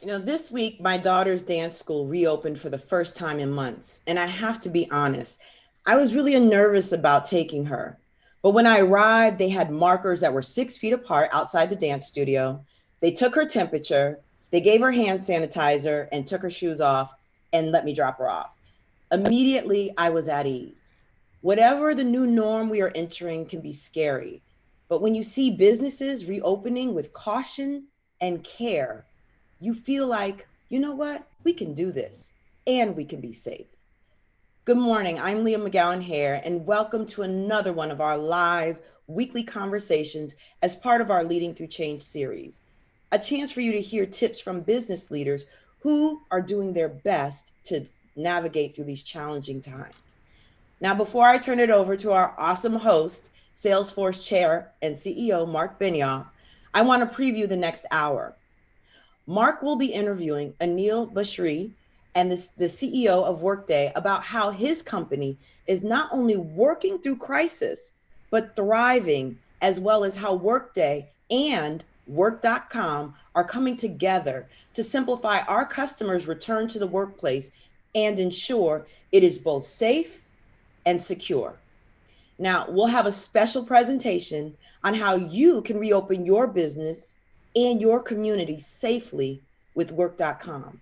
This week, my daughter's dance school reopened for the first time in months. And I have to be honest, I was really nervous about taking her. But when I arrived, they had markers that were 6 feet apart outside the dance studio. They took her temperature, they gave her hand sanitizer, and took her shoes off and let me drop her off. Immediately, I was at ease. Whatever the new norm we are entering can be scary. But when you see businesses reopening with caution and care, you feel like, you know what? We can do this and we can be safe. Good morning. I'm Leah McGowan Hare, and welcome to another one of our live weekly conversations as part of our Leading Through Change series. A chance for you to hear tips from business leaders who are doing their best to navigate through these challenging times. Now, before I turn it over to our awesome host, Salesforce Chair and CEO Marc Benioff, I want to preview the next hour. Marc will be interviewing Aneel Bhusri and the CEO of Workday about how his company is not only working through crisis, but thriving, as well as how Workday and Work.com are coming together to simplify our customers' return to the workplace and ensure it is both safe and secure. Now, we'll have a special presentation on how you can reopen your business and your community safely with Work.com.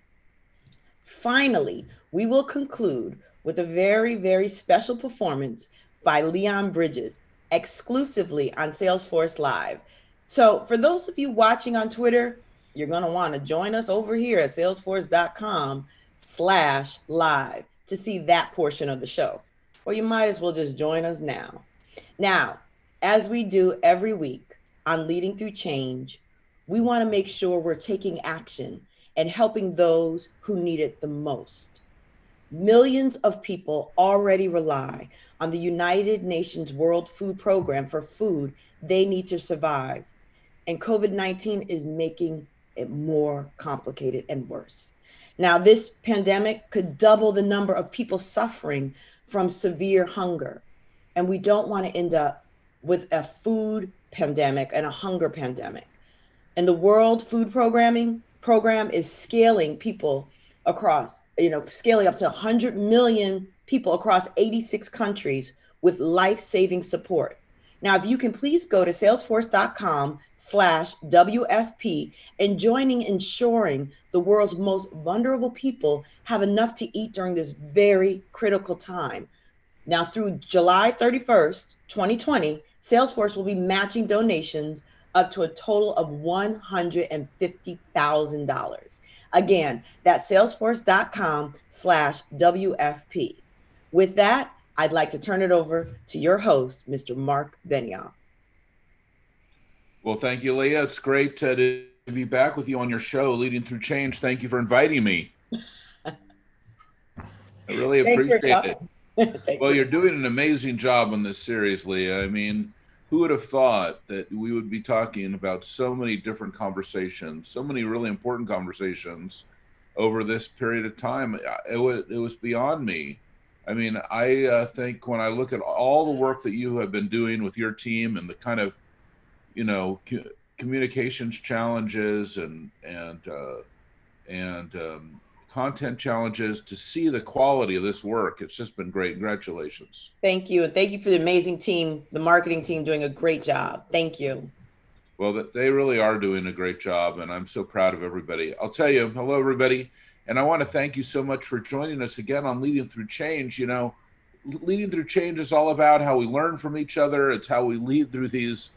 Finally, we will conclude with a very, very special performance by Leon Bridges, exclusively on Salesforce Live. So, for those of you watching on Twitter, you're going to want to join us over here at salesforce.com/live to see that portion of the show. Or you might as well just join us now. Now, as we do every week on Leading Through Change, we want to make sure we're taking action and helping those who need it the most. Millions of people already rely on the United Nations World Food Program for food they need to survive. And COVID-19 is making it more complicated and worse. Now, this pandemic could double the number of people suffering from severe hunger. And we don't want to end up with a food pandemic and a hunger pandemic. And the World Food Program is scaling people across, scaling up to 100 million people across 86 countries with life-saving support. Now, if you can please go to salesforce.com/WFP and joining ensuring the world's most vulnerable people have enough to eat during this very critical time. Now, through July 31st, 2020, Salesforce will be matching donations up to a total of $150,000. Again, that's salesforce.com/WFP. With that, I'd like to turn it over to your host, Mr. Marc Benioff. Well, thank you, Leah. It's great to be back with you on your show, Leading Through Change. Thank you for inviting me. I really appreciate it. Well, you're doing an amazing job on this series, Leah. I mean, who would have thought that we would be talking about so many different conversations, so many really important conversations over this period of time? It was beyond me. I mean, I think when I look at all the work that you have been doing with your team and the kind of, communications challenges and content challenges, to see the quality of this work, it's just been great. Congratulations. Thank you. And thank you for the amazing team, the marketing team doing a great job. Thank you. Well, they really are doing a great job, and I'm so proud of everybody. I'll tell you, hello, everybody. And I want to thank you so much for joining us again on Leading Through Change. Leading Through Change is all about how we learn from each other. It's how we lead through these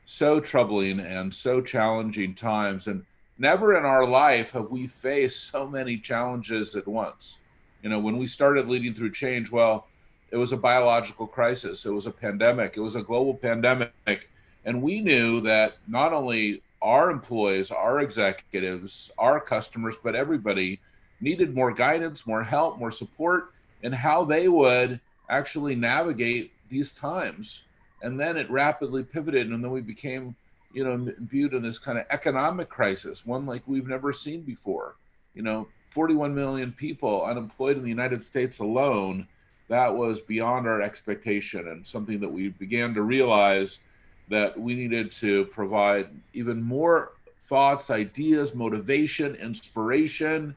so troubling and so challenging times. And never in our life have we faced so many challenges at once. When we started Leading Through Change, well, it was a biological crisis. It was a pandemic. It was a global pandemic. And we knew that not only our employees, our executives, our customers, but everybody needed more guidance, more help, more support in how they would actually navigate these times. And then it rapidly pivoted, and then we became imbued in this kind of economic crisis, one like we've never seen before. 41 million people unemployed in the United States alone. That was beyond our expectation, and something that we began to realize that we needed to provide even more thoughts, ideas, motivation, inspiration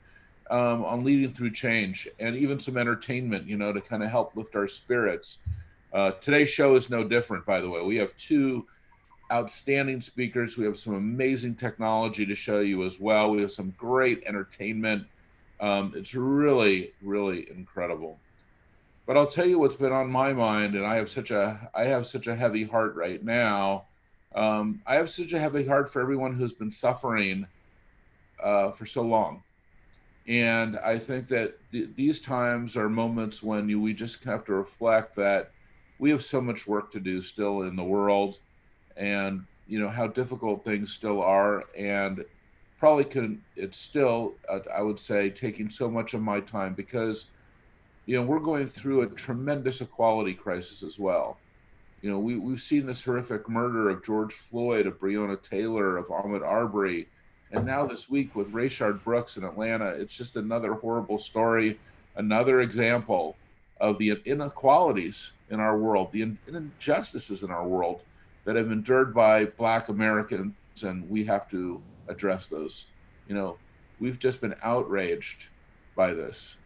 on leading through change, and even some entertainment, to kind of help lift our spirits. Today's show is no different, by the way. We have two outstanding speakers. We have some amazing technology to show you as well. We have some great entertainment. It's really, really incredible. But I'll tell you what's been on my mind, and I have such a heavy heart right now. I have such a heavy heart for everyone who's been suffering for so long, and I think that these times are moments when we just have to reflect that we have so much work to do still in the world, and how difficult things still are, and probably can it's still I would say taking so much of my time because we're going through a tremendous equality crisis as well. We've seen this horrific murder of George Floyd, of Breonna Taylor, of Ahmaud Arbery, and now this week with Rayshard Brooks in Atlanta. It's just another horrible story, another example of the inequalities in our world, the injustices in our world that have endured by Black Americans, and we have to address those. We've just been outraged by this,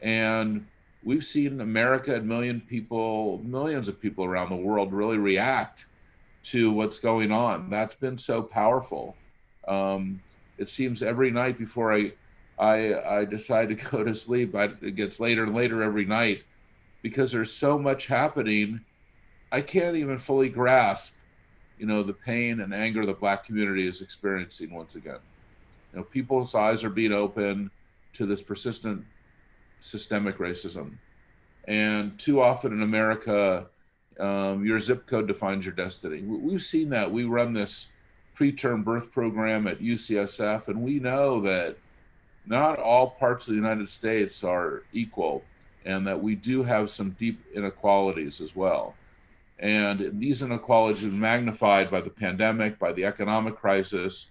and we've seen America and millions of people around the world really react to what's going on. That's been so powerful. It seems every night before I decide to go to sleep, it gets later and later every night because there's so much happening. I can't even fully grasp, the pain and anger the Black community is experiencing once again. People's eyes are being opened to this persistent systemic racism. And too often in America, your zip code defines your destiny. We've seen that. We run this preterm birth program at UCSF, and we know that not all parts of the United States are equal, and that we do have some deep inequalities as well. And these inequalities are magnified by the pandemic, by the economic crisis,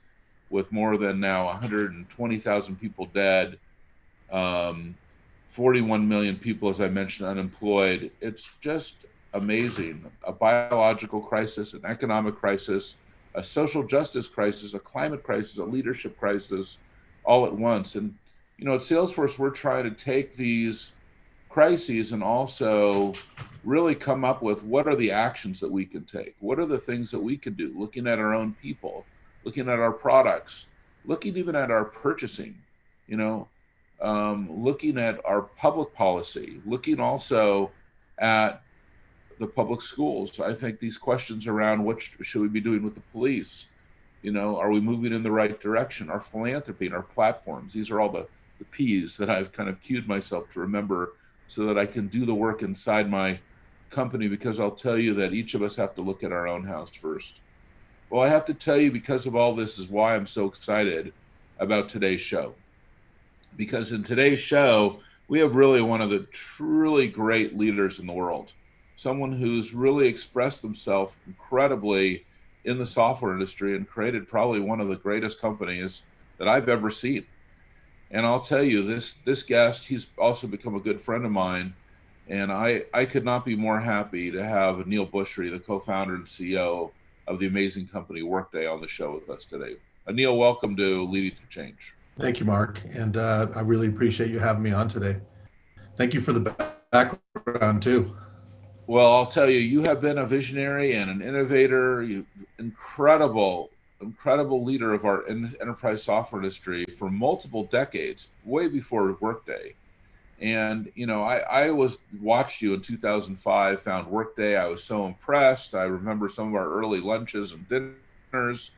with more than now 120,000 people dead, 41 million people, as I mentioned, unemployed. It's just amazing. A biological crisis, an economic crisis, a social justice crisis, a climate crisis, a leadership crisis, all at once. And, at Salesforce, we're trying to take these crises and also really come up with what are the actions that we can take? What are the things that we can do? Looking at our own people, looking at our products, looking even at our purchasing, looking at our public policy, looking also at the public schools. I think these questions around what should we be doing with the police? Are we moving in the right direction? Our philanthropy and our platforms. These are all the P's that I've kind of cued myself to remember so that I can do the work inside my company, because I'll tell you that each of us have to look at our own house first. Well, I have to tell you, because of all this, is why I'm so excited about today's show. Because in today's show, we have really one of the truly great leaders in the world, someone who's really expressed themselves incredibly in the software industry and created probably one of the greatest companies that I've ever seen. And I'll tell you, this guest, he's also become a good friend of mine, and I could not be more happy to have Aneel Bhusri, the co-founder and CEO of the amazing company Workday, on the show with us today. Aneel, welcome to Leading Through Change. Thank you, Mark. And I really appreciate you having me on today. Thank you for the background too. Well, I'll tell you, you have been a visionary and an innovator, incredible leader of our enterprise software industry for multiple decades, way before Workday. And, I watched you in 2005, found Workday. I was so impressed. I remember some of our early lunches and dinners,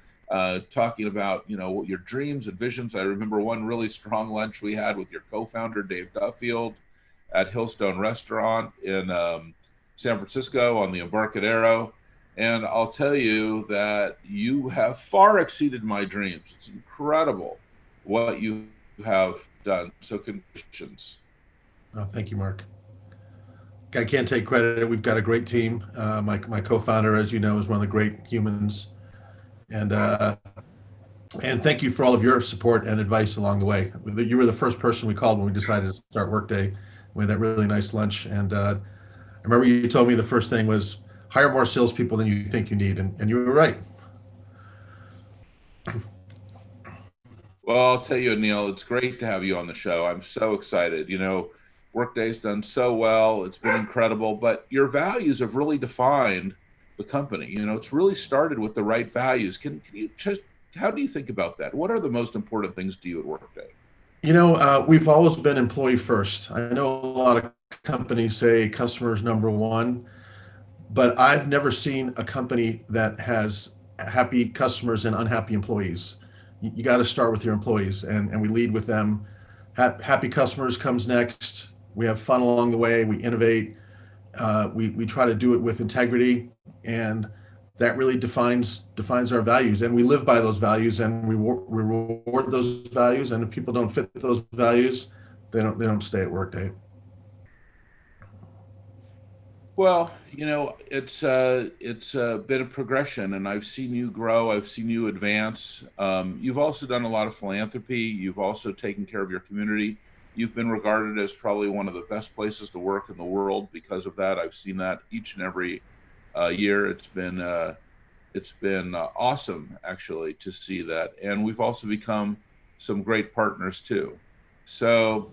talking about, your dreams and visions. I remember one really strong lunch we had with your co-founder, Dave Duffield, at Hillstone Restaurant in San Francisco on the Embarcadero. And I'll tell you that you have far exceeded my dreams. It's incredible what you have done. So congratulations. Oh, thank you, Mark. I can't take credit. We've got a great team. My co-founder, as you know, is one of the great humans. And thank you for all of your support and advice along the way. You were the first person we called when we decided to start Workday. We had that really nice lunch. And I remember you told me the first thing was hire more salespeople than you think you need. And you were right. Well, I'll tell you, Aneel, it's great to have you on the show. I'm so excited. Workday's done so well. It's been incredible, but your values have really defined the company. It's really started with the right values. Can you just, how do you think about that? What are the most important things to you at Workday? We've always been employee first. I know a lot of companies say customers number one, but I've never seen a company that has happy customers and unhappy employees. You got to start with your employees, and we lead with them. Happy customers comes next. We have fun along the way. We innovate. We try to do it with integrity, and that really defines our values. And we live by those values, and we reward those values. And if people don't fit those values, they don't stay at Workday. Well, it's been a progression, and I've seen you grow. I've seen you advance. You've also done a lot of philanthropy. You've also taken care of your community. You've been regarded as probably one of the best places to work in the world because of that. I've seen that each and every year. It's been awesome actually to see that, and we've also become some great partners too. So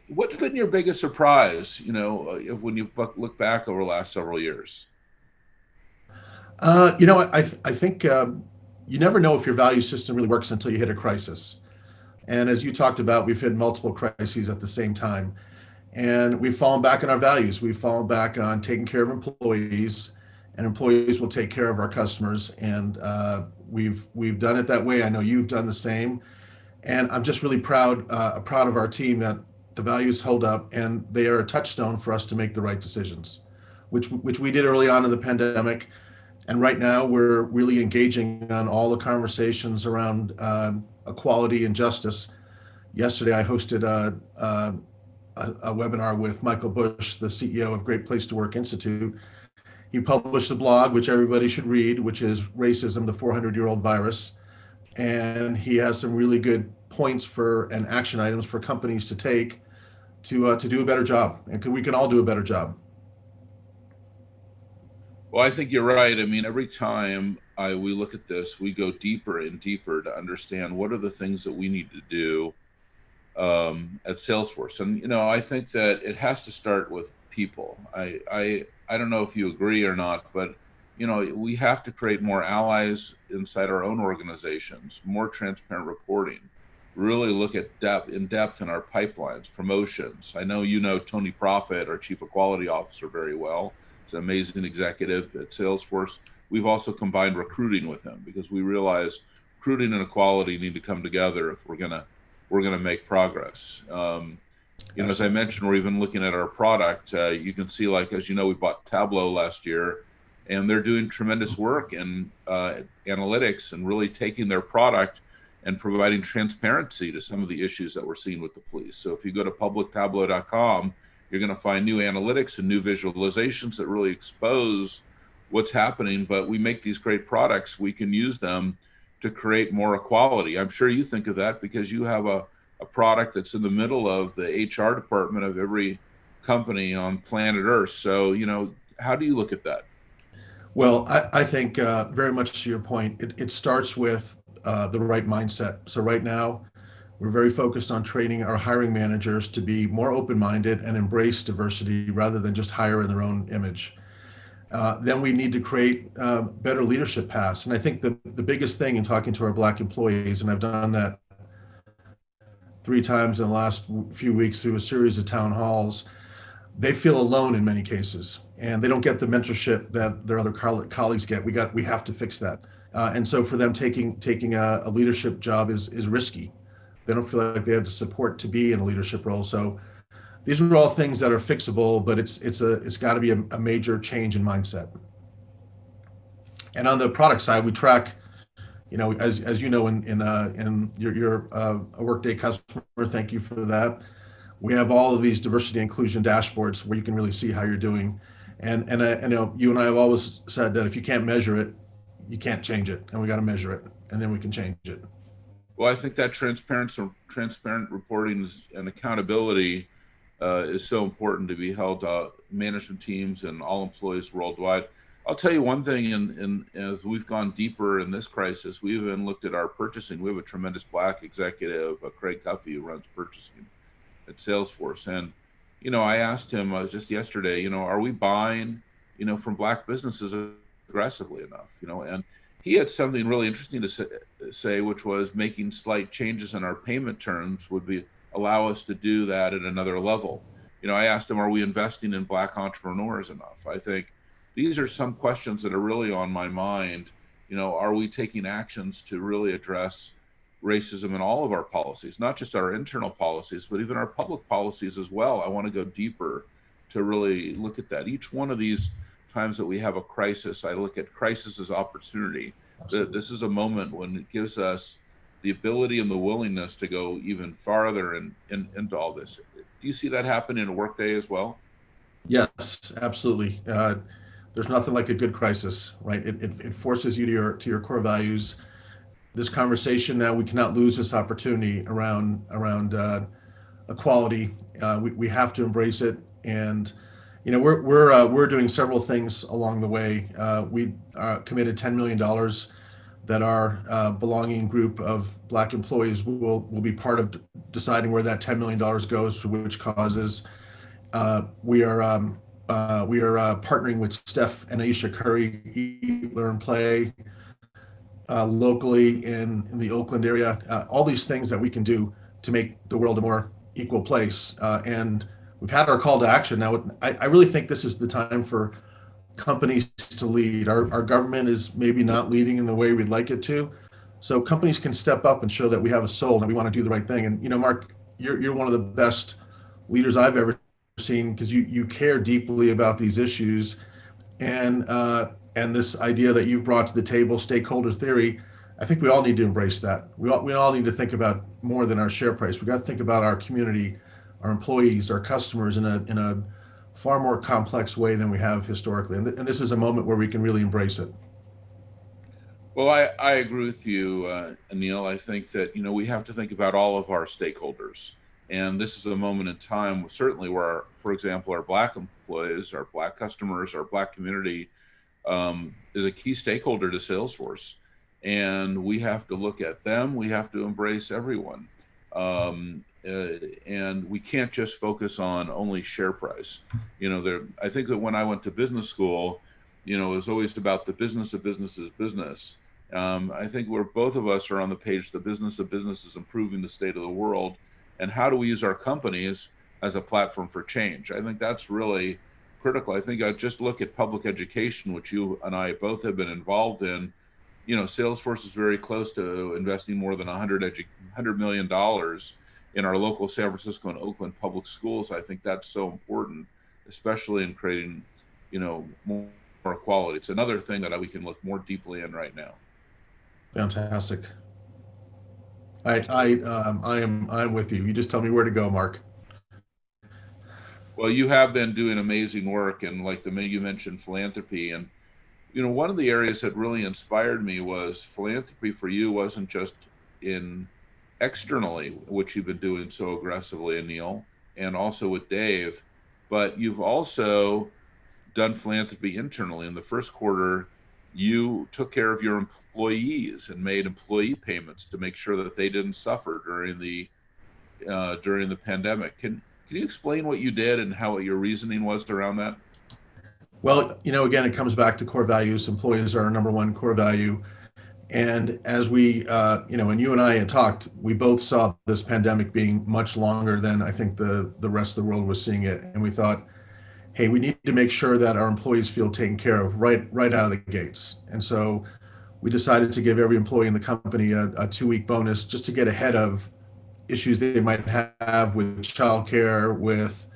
what's been your biggest surprise, when you look back over the last several years? I think you never know if your value system really works until you hit a crisis. And as you talked about, we've hit multiple crises at the same time. And we've fallen back on our values. We've fallen back on taking care of employees, and employees will take care of our customers. And we've done it that way. I know you've done the same. And I'm just really proud of our team that the values hold up, and they are a touchstone for us to make the right decisions, which we did early on in the pandemic. And right now, we're really engaging on all the conversations around equality and justice. Yesterday, I hosted a webinar with Michael Bush, the CEO of Great Place to Work Institute. He published a blog, which everybody should read, which is Racism, the 400-Year-Old Virus. And he has some really good points and action items for companies to take to do a better job. And we can all do a better job. Well, I think you're right. I mean, every time we look at this, we go deeper and deeper to understand what are the things that we need to do at Salesforce. And I think that it has to start with people. I don't know if you agree or not, but we have to create more allies inside our own organizations, more transparent reporting, really look at in depth in our pipelines, promotions. I know Tony Profit, our Chief Equality Officer, very well. He's an amazing executive at Salesforce. We've also combined recruiting with him because we realize recruiting and equality need to come together if we're gonna make progress. As I mentioned, we're even looking at our product. You can see, like, as you know, we bought Tableau last year, and they're doing tremendous work in analytics and really taking their product and providing transparency to some of the issues that we're seeing with the police. So if you go to publictableau.com, you're going to find new analytics and new visualizations that really expose what's happening. But we make these great products. We can use them to create more equality. I'm sure you think of that because you have a product that's in the middle of the HR department of every company on planet Earth. So, how do you look at that? Well, I think very much to your point, it starts with the right mindset. So right now, we're very focused on training our hiring managers to be more open-minded and embrace diversity rather than just hire in their own image. Then we need to create better leadership paths. And I think the biggest thing in talking to our Black employees, and I've done that 3 times in the last few weeks through a series of town halls, they feel alone in many cases, and they don't get the mentorship that their other colleagues get. We have to fix that. And so for them, taking a leadership job is risky. They don't feel like they have the support to be in a leadership role. So these are all things that are fixable, but it's got to be a major change in mindset. And on the product side, we track, as you know, in you're a Workday customer. Thank you for that. We have all of these diversity inclusion dashboards where you can really see how you're doing. And I know you and I have always said that if you can't measure it, you can't change it, and we got to measure it, and then we can change it. Well, I think that transparent reporting and accountability is so important to be held management teams and all employees worldwide. I'll tell you one thing, as we've gone deeper in this crisis, we even looked at our purchasing. We have a tremendous Black executive, Craig Cuffey, who runs purchasing at Salesforce. And, I asked him just yesterday, are we buying, from Black businesses aggressively enough, and he had something really interesting to say, which was making slight changes in our payment terms would allow us to do that at another level. I asked him, are we investing in Black entrepreneurs enough? I think these are some questions that are really on my mind. Are we taking actions to really address racism in all of our policies, not just our internal policies, but even our public policies as well? I want to go deeper to really look at that. Each one of these times that we have a crisis, I look at crisis as opportunity. This is a moment when it gives us the ability and the willingness to go even farther into all this. Do you see that happen in Workday as well? Yes, absolutely. There's nothing like a good crisis, right? It forces you to your core values. This conversation now, we cannot lose this opportunity around equality. We have to embrace it, and we're doing several things along the way. We committed $10 million that our belonging group of Black employees will be part of deciding where that $10 million goes to which causes. We are partnering with Steph and Aisha Curry, Eat, Learn, Play, locally in the Oakland area. All these things that we can do to make the world a more equal place. And we've had our call to action. Now, I really think this is the time for companies to lead. Our government is maybe not leading in the way we'd like it to. So companies can step up and show that we have a soul and we want to do the right thing. And, Mark, you're one of the best leaders I've ever seen, because you care deeply about these issues, and this idea that you've brought to the table, stakeholder theory. I think we all need to embrace that. We all need to think about more than our share price. We got to think about our community, our employees, our customers in a far more complex way than we have historically. And this is a moment where we can really embrace it. Well, I agree with you, Aneel. I think that, we have to think about all of our stakeholders. And this is a moment in time, certainly, where, for example, our Black employees, our Black customers, our Black community is a key stakeholder to Salesforce. And we have to look at them. We have to embrace everyone. And we can't just focus on only share price. I think that when I went to business school, it was always about the business of business is business. I think where both of us are on the page, the business of business is improving the state of the world. And how do we use our companies as a platform for change? I think that's really critical. I think I just look at public education, which you and I both have been involved in. Salesforce is very close to investing more than $100 million in our local San Francisco and Oakland public schools. I think that's so important, especially in creating, more equality. It's another thing that we can look more deeply in right now. Fantastic. I'm with you. You just tell me where to go, Mark. Well, you have been doing amazing work, and like you mentioned philanthropy, and one of the areas that really inspired me was philanthropy for you wasn't just in externally, which you've been doing so aggressively, Aneel, and also with Dave, but you've also done philanthropy internally. In the first quarter, you took care of your employees and made employee payments to make sure that they didn't suffer during the pandemic. Can you explain what you did and how your reasoning was around that? Well, again, it comes back to core values. Employees are our number one core value. And as we, and you and I had talked, we both saw this pandemic being much longer than I think the rest of the world was seeing it. And we thought, hey, we need to make sure that our employees feel taken care of right out of the gates. And so we decided to give every employee in the company a 2-week bonus just to get ahead of issues they might have with childcare, with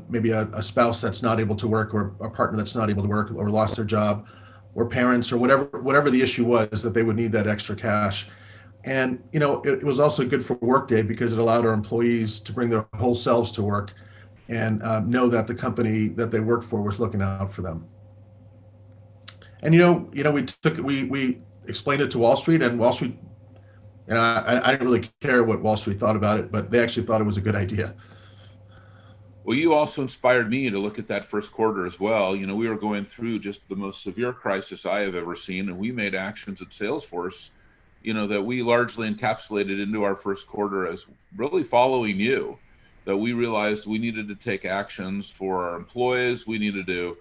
maybe a spouse that's not able to work, or a partner that's not able to work, or lost their job, or parents, or whatever the issue was, that they would need that extra cash. And it was also good for Workday because it allowed our employees to bring their whole selves to work and know that the company that they worked for was looking out for them. And we explained it to Wall Street, and Wall Street, I didn't really care what Wall Street thought about it, but they actually thought it was a good idea. Well, you also inspired me to look at that first quarter as well. We were going through just the most severe crisis I have ever seen, and we made actions at Salesforce, that we largely encapsulated into our first quarter as really following you, that we realized we needed to take actions for our employees. We needed to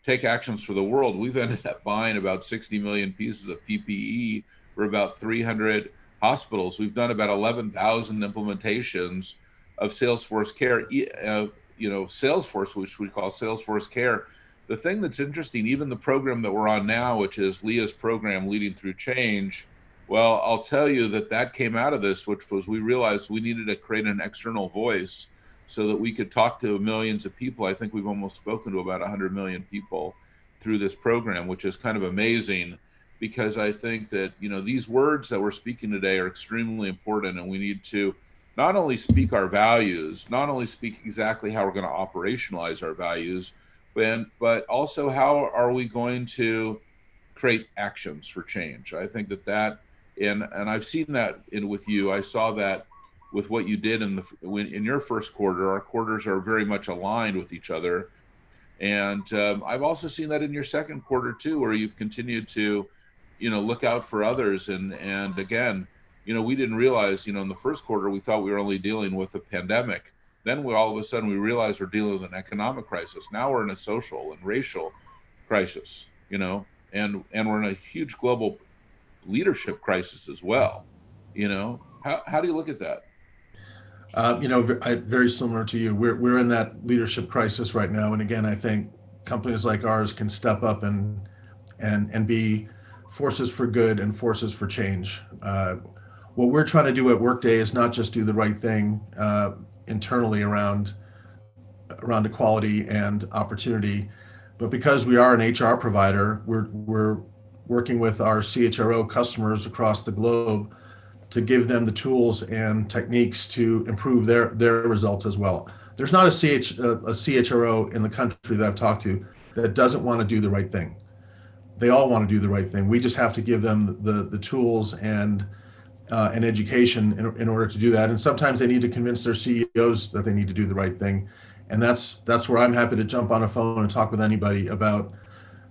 take actions for the world. We've ended up buying about 60 million pieces of PPE for about 300 hospitals. We've done about 11,000 implementations of Salesforce Care, Salesforce, which we call Salesforce Care. The thing that's interesting, even the program that we're on now, which is Leah's program, Leading Through Change, well, I'll tell you that came out of this, which was we realized we needed to create an external voice so that we could talk to millions of people. I think we've almost spoken to about 100 million people through this program, which is kind of amazing, because I think that, these words that we're speaking today are extremely important, and we need to not only speak our values, not only speak exactly how we're going to operationalize our values, but also how are we going to create actions for change. I think and I've seen that with you. I saw that with what you did in your first quarter. Our quarters are very much aligned with each other. And I've also seen that in your second quarter too, where you've continued to, look out for others. And again, we didn't realize, in the first quarter, we thought we were only dealing with a pandemic. Then all of a sudden we realized we're dealing with an economic crisis. Now we're in a social and racial crisis, and we're in a huge global leadership crisis as well. How do you look at that? Very similar to you. We're in that leadership crisis right now, and again, I think companies like ours can step up and be forces for good and forces for change. What we're trying to do at Workday is not just do the right thing internally around equality and opportunity, but because we are an HR provider, we're working with our CHRO customers across the globe to give them the tools and techniques to improve their results as well. There's not a CHRO in the country that I've talked to that doesn't want to do the right thing. They all want to do the right thing. We just have to give them the tools and education in order to do that. And sometimes they need to convince their CEOs that they need to do the right thing. And that's where I'm happy to jump on a phone and talk with anybody about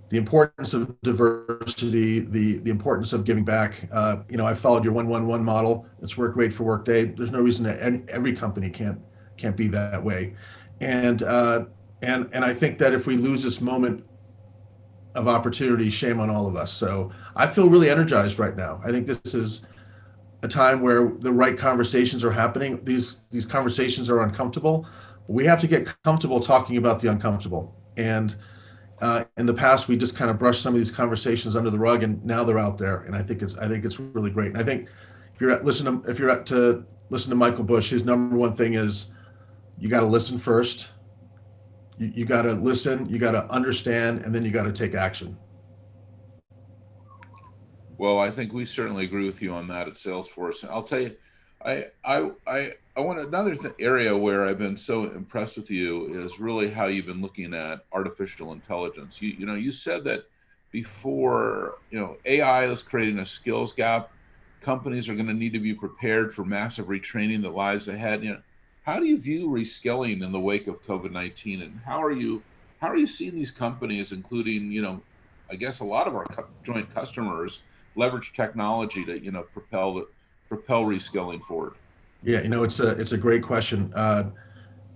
the importance of diversity, the importance of giving back. I followed your 1-1-1 model. It's worked great for Workday. There's no reason that every company can't be that way. And I think that if we lose this moment of opportunity, shame on all of us. So I feel really energized right now. I think this is a time where the right conversations are happening. These conversations are uncomfortable, but we have to get comfortable talking about the uncomfortable. And in the past, we just kind of brushed some of these conversations under the rug, and now they're out there. And I think it's really great. And I think if you're to listen to Michael Bush, his number one thing is you got to listen first. You got to listen, you got to understand, and then you got to take action. Well, I think we certainly agree with you on that at Salesforce. I'll tell you, I want another area where I've been so impressed with you is really how you've been looking at artificial intelligence. You said that before, AI is creating a skills gap. Companies are going to need to be prepared for massive retraining that lies ahead. How do you view reskilling in the wake of COVID-19, and how are you seeing these companies, including, I guess a lot of our joint customers, leverage technology to propel reskilling forward? Yeah, it's a great question.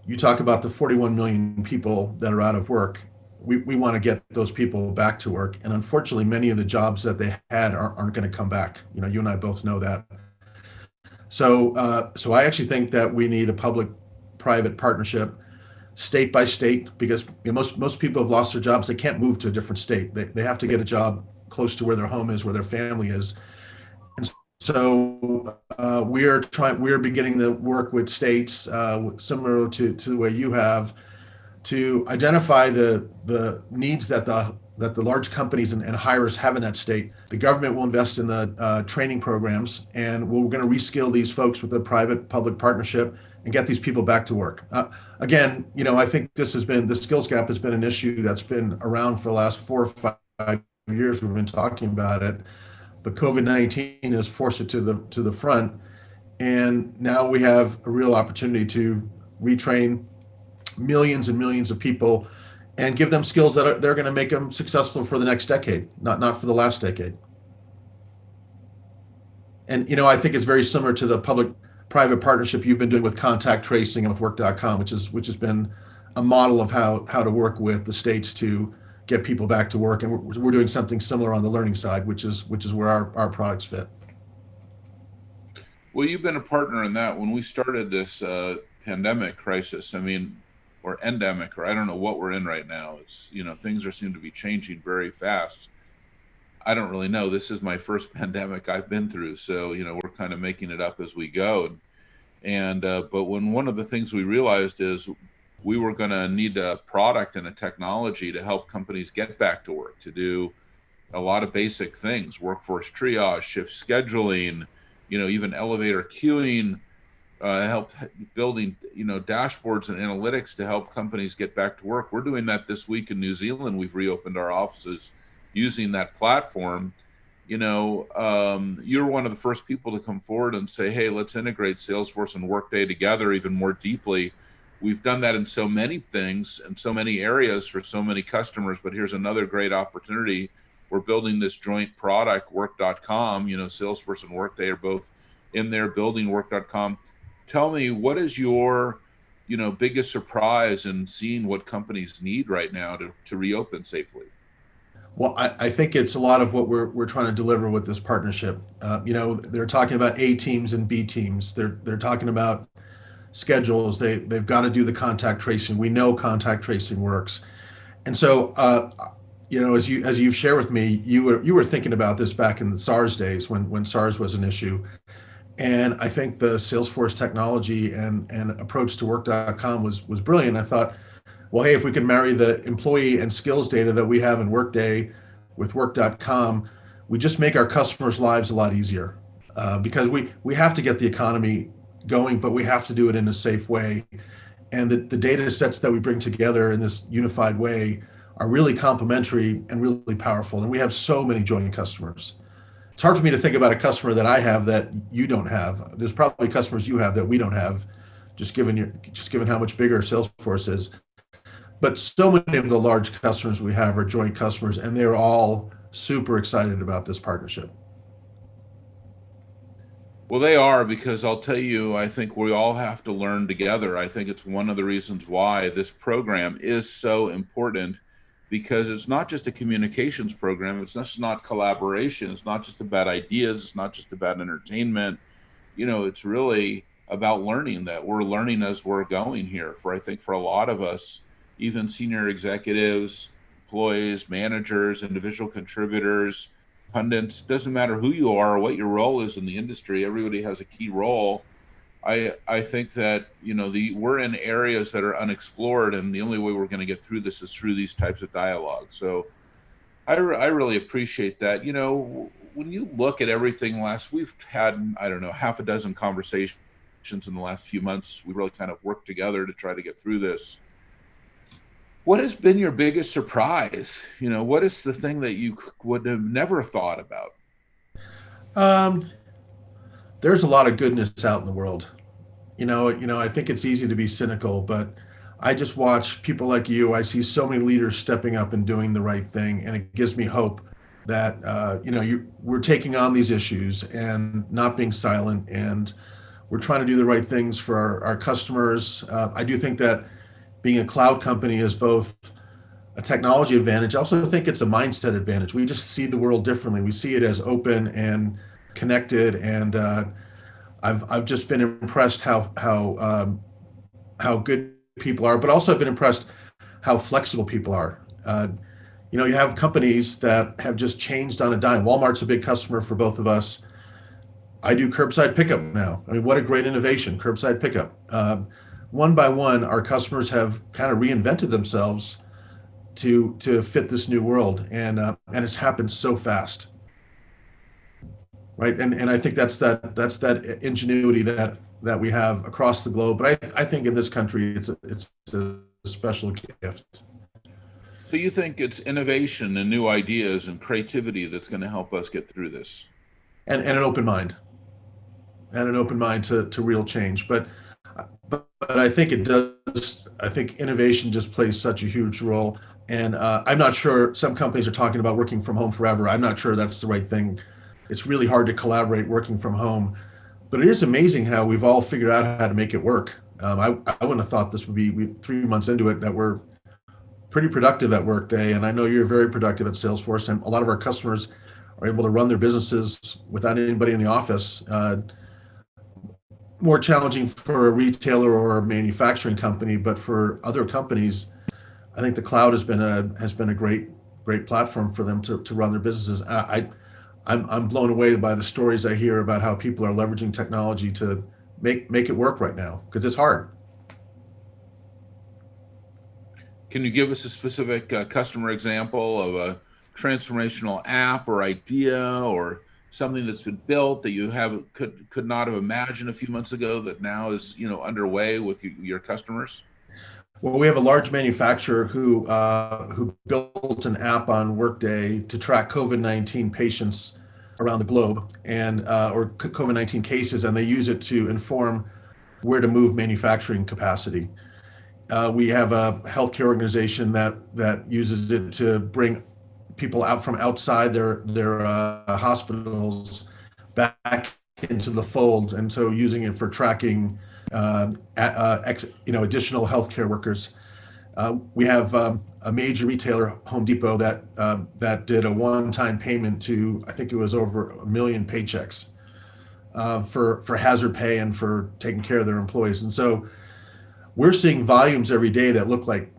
You talk about the 41 million people that are out of work. We want to get those people back to work, and unfortunately, many of the jobs that they had aren't going to come back. You and I both know that. So I actually think that we need a public-private partnership, state by state, because most people have lost their jobs. They can't move to a different state. They have to get a job close to where their home is, where their family is. And so we're beginning to work with states similar to the way you have, to identify the needs that the large companies and hirers have in that state. The government will invest in the training programs, and we're going to reskill these folks with a private-public partnership and get these people back to work. Again, I think the skills gap has been an issue that's been around for the last 4 or 5 years. We've been talking about it, but COVID-19 has forced it to the front, and now we have a real opportunity to retrain millions and millions of people and give them skills that they're going to make them successful for the next decade, not for the last decade. And I think it's very similar to the public-private partnership you've been doing with contact tracing and with Work.com, which has been a model of how to work with the states to get people back to work. And we're doing something similar on the learning side, which is where our products fit. Well, you've been a partner in that. When we started this pandemic crisis, I mean, or endemic, or I don't know what we're in right now. It's, things seem to be changing very fast. I don't really know. This is my first pandemic I've been through, so we're kind of making it up as we go. And but when one of the things we realized is we were going to need a product and a technology to help companies get back to work, to do a lot of basic things: workforce triage, shift scheduling, even elevator queuing, helped building dashboards and analytics to help companies get back to work. We're doing that this week in New Zealand. We've reopened our offices using that platform. You're one of the first people to come forward and say, hey, let's integrate Salesforce and Workday together even more deeply. We've done that in so many things and so many areas for so many customers, but here's another great opportunity. We're building this joint product, Work.com. Salesforce and Workday are both in there building Work.com. Tell me, what is your biggest surprise in seeing what companies need right now to reopen safely? Well, I think it's a lot of what we're trying to deliver with this partnership. They're talking about A teams and B teams. They're talking about schedules. They've got to do the contact tracing. We know contact tracing works, and so as you've shared with me, you were thinking about this back in the SARS days when SARS was an issue, and I think the Salesforce technology and approach to Work.com was brilliant. I thought, well, hey, if we can marry the employee and skills data that we have in Workday with Work.com, we just make our customers' lives a lot easier, because we have to get the economy going, but we have to do it in a safe way. And the data sets that we bring together in this unified way are really complementary and really powerful. And we have so many joint customers. It's hard for me to think about a customer that I have that you don't have. There's probably customers you have that we don't have, just given how much bigger Salesforce is. But so many of the large customers we have are joint customers, and they're all super excited about this partnership. Well, they are, because I'll tell you, I think we all have to learn together. I think it's one of the reasons why this program is so important, because it's not just a communications program. It's just not collaboration. It's not just about ideas. It's not just about entertainment. It's really about learning, that we're learning as we're going here. I think for a lot of us, even senior executives, employees, managers, individual contributors, pundits, doesn't matter who you are or what your role is in the industry, everybody has a key role. I think that, we're in areas that are unexplored, and the only way we're going to get through this is through these types of dialogue. So I really appreciate that. When you look at everything we've had, I don't know, half a dozen conversations in the last few months. We really kind of worked together to try to get through this. What has been your biggest surprise? What is the thing that you would have never thought about? There's a lot of goodness out in the world. I think it's easy to be cynical, but I just watch people like you. I see so many leaders stepping up and doing the right thing, and it gives me hope that we're taking on these issues and not being silent, and we're trying to do the right things for our customers. I do think that being a cloud company is both a technology advantage. I also think it's a mindset advantage. We just see the world differently. We see it as open and connected, and I've just been impressed how good people are, but also I've been impressed how flexible people are. You have companies that have just changed on a dime. Walmart's a big customer for both of us. I do curbside pickup now. I mean, what a great innovation, curbside pickup. One by one, our customers have kind of reinvented themselves to fit this new world, and it's happened so fast, right? And I think that's that ingenuity that we have across the globe. But I think in this country, it's a special gift. So you think it's innovation and new ideas and creativity that's going to help us get through this? And an open mind. And an open mind to real change. But but I think it does. I think innovation just plays such a huge role. And I'm not sure, some companies are talking about working from home forever. I'm not sure that's the right thing. It's really hard to collaborate working from home, but it is amazing how we've all figured out how to make it work. I wouldn't have thought this would be 3 months into it that we're pretty productive at Workday. And I know you're very productive at Salesforce, and a lot of our customers are able to run their businesses without anybody in the office. More challenging for a retailer or a manufacturing company, but for other companies, I think the cloud has been a great platform for them to run their businesses. I'm blown away by the stories I hear about how people are leveraging technology to make it work right now, because it's hard. Can you give us a specific customer example of a transformational app or idea or something that's been built that you could not have imagined a few months ago that now is underway with your customers? Well, we have a large manufacturer who built an app on Workday to track COVID-19 patients around the globe, and or COVID-19 cases, and they use it to inform where to move manufacturing capacity. We have a healthcare organization that uses it to bring people out from outside their hospitals back into the fold, and so using it for tracking additional healthcare workers. We have a major retailer, Home Depot, that did a one-time payment to, I think it was over 1 million paychecks for hazard pay and for taking care of their employees. And so we're seeing volumes every day that look like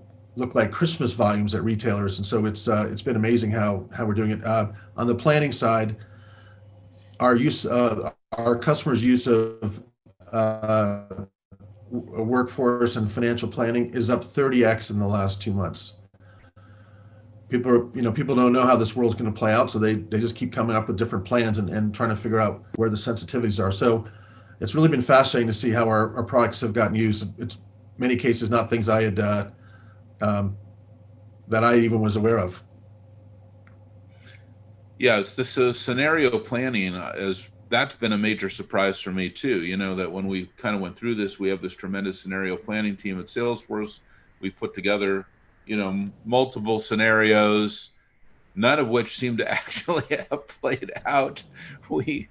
Christmas volumes at retailers. And so it's been amazing how we're doing it. On the planning side, our customers' use of workforce and financial planning is up 30x in the last 2 months. People don't know how this world's going to play out, so they just keep coming up with different plans and trying to figure out where the sensitivities are. So it's really been fascinating to see how our products have gotten used. It's many cases not things I had that I even was aware of. Yeah, it's this scenario planning that's been a major surprise for me too. That when we kind of went through this, we have this tremendous scenario planning team at Salesforce. We've put together, multiple scenarios, none of which seem to actually have played out. I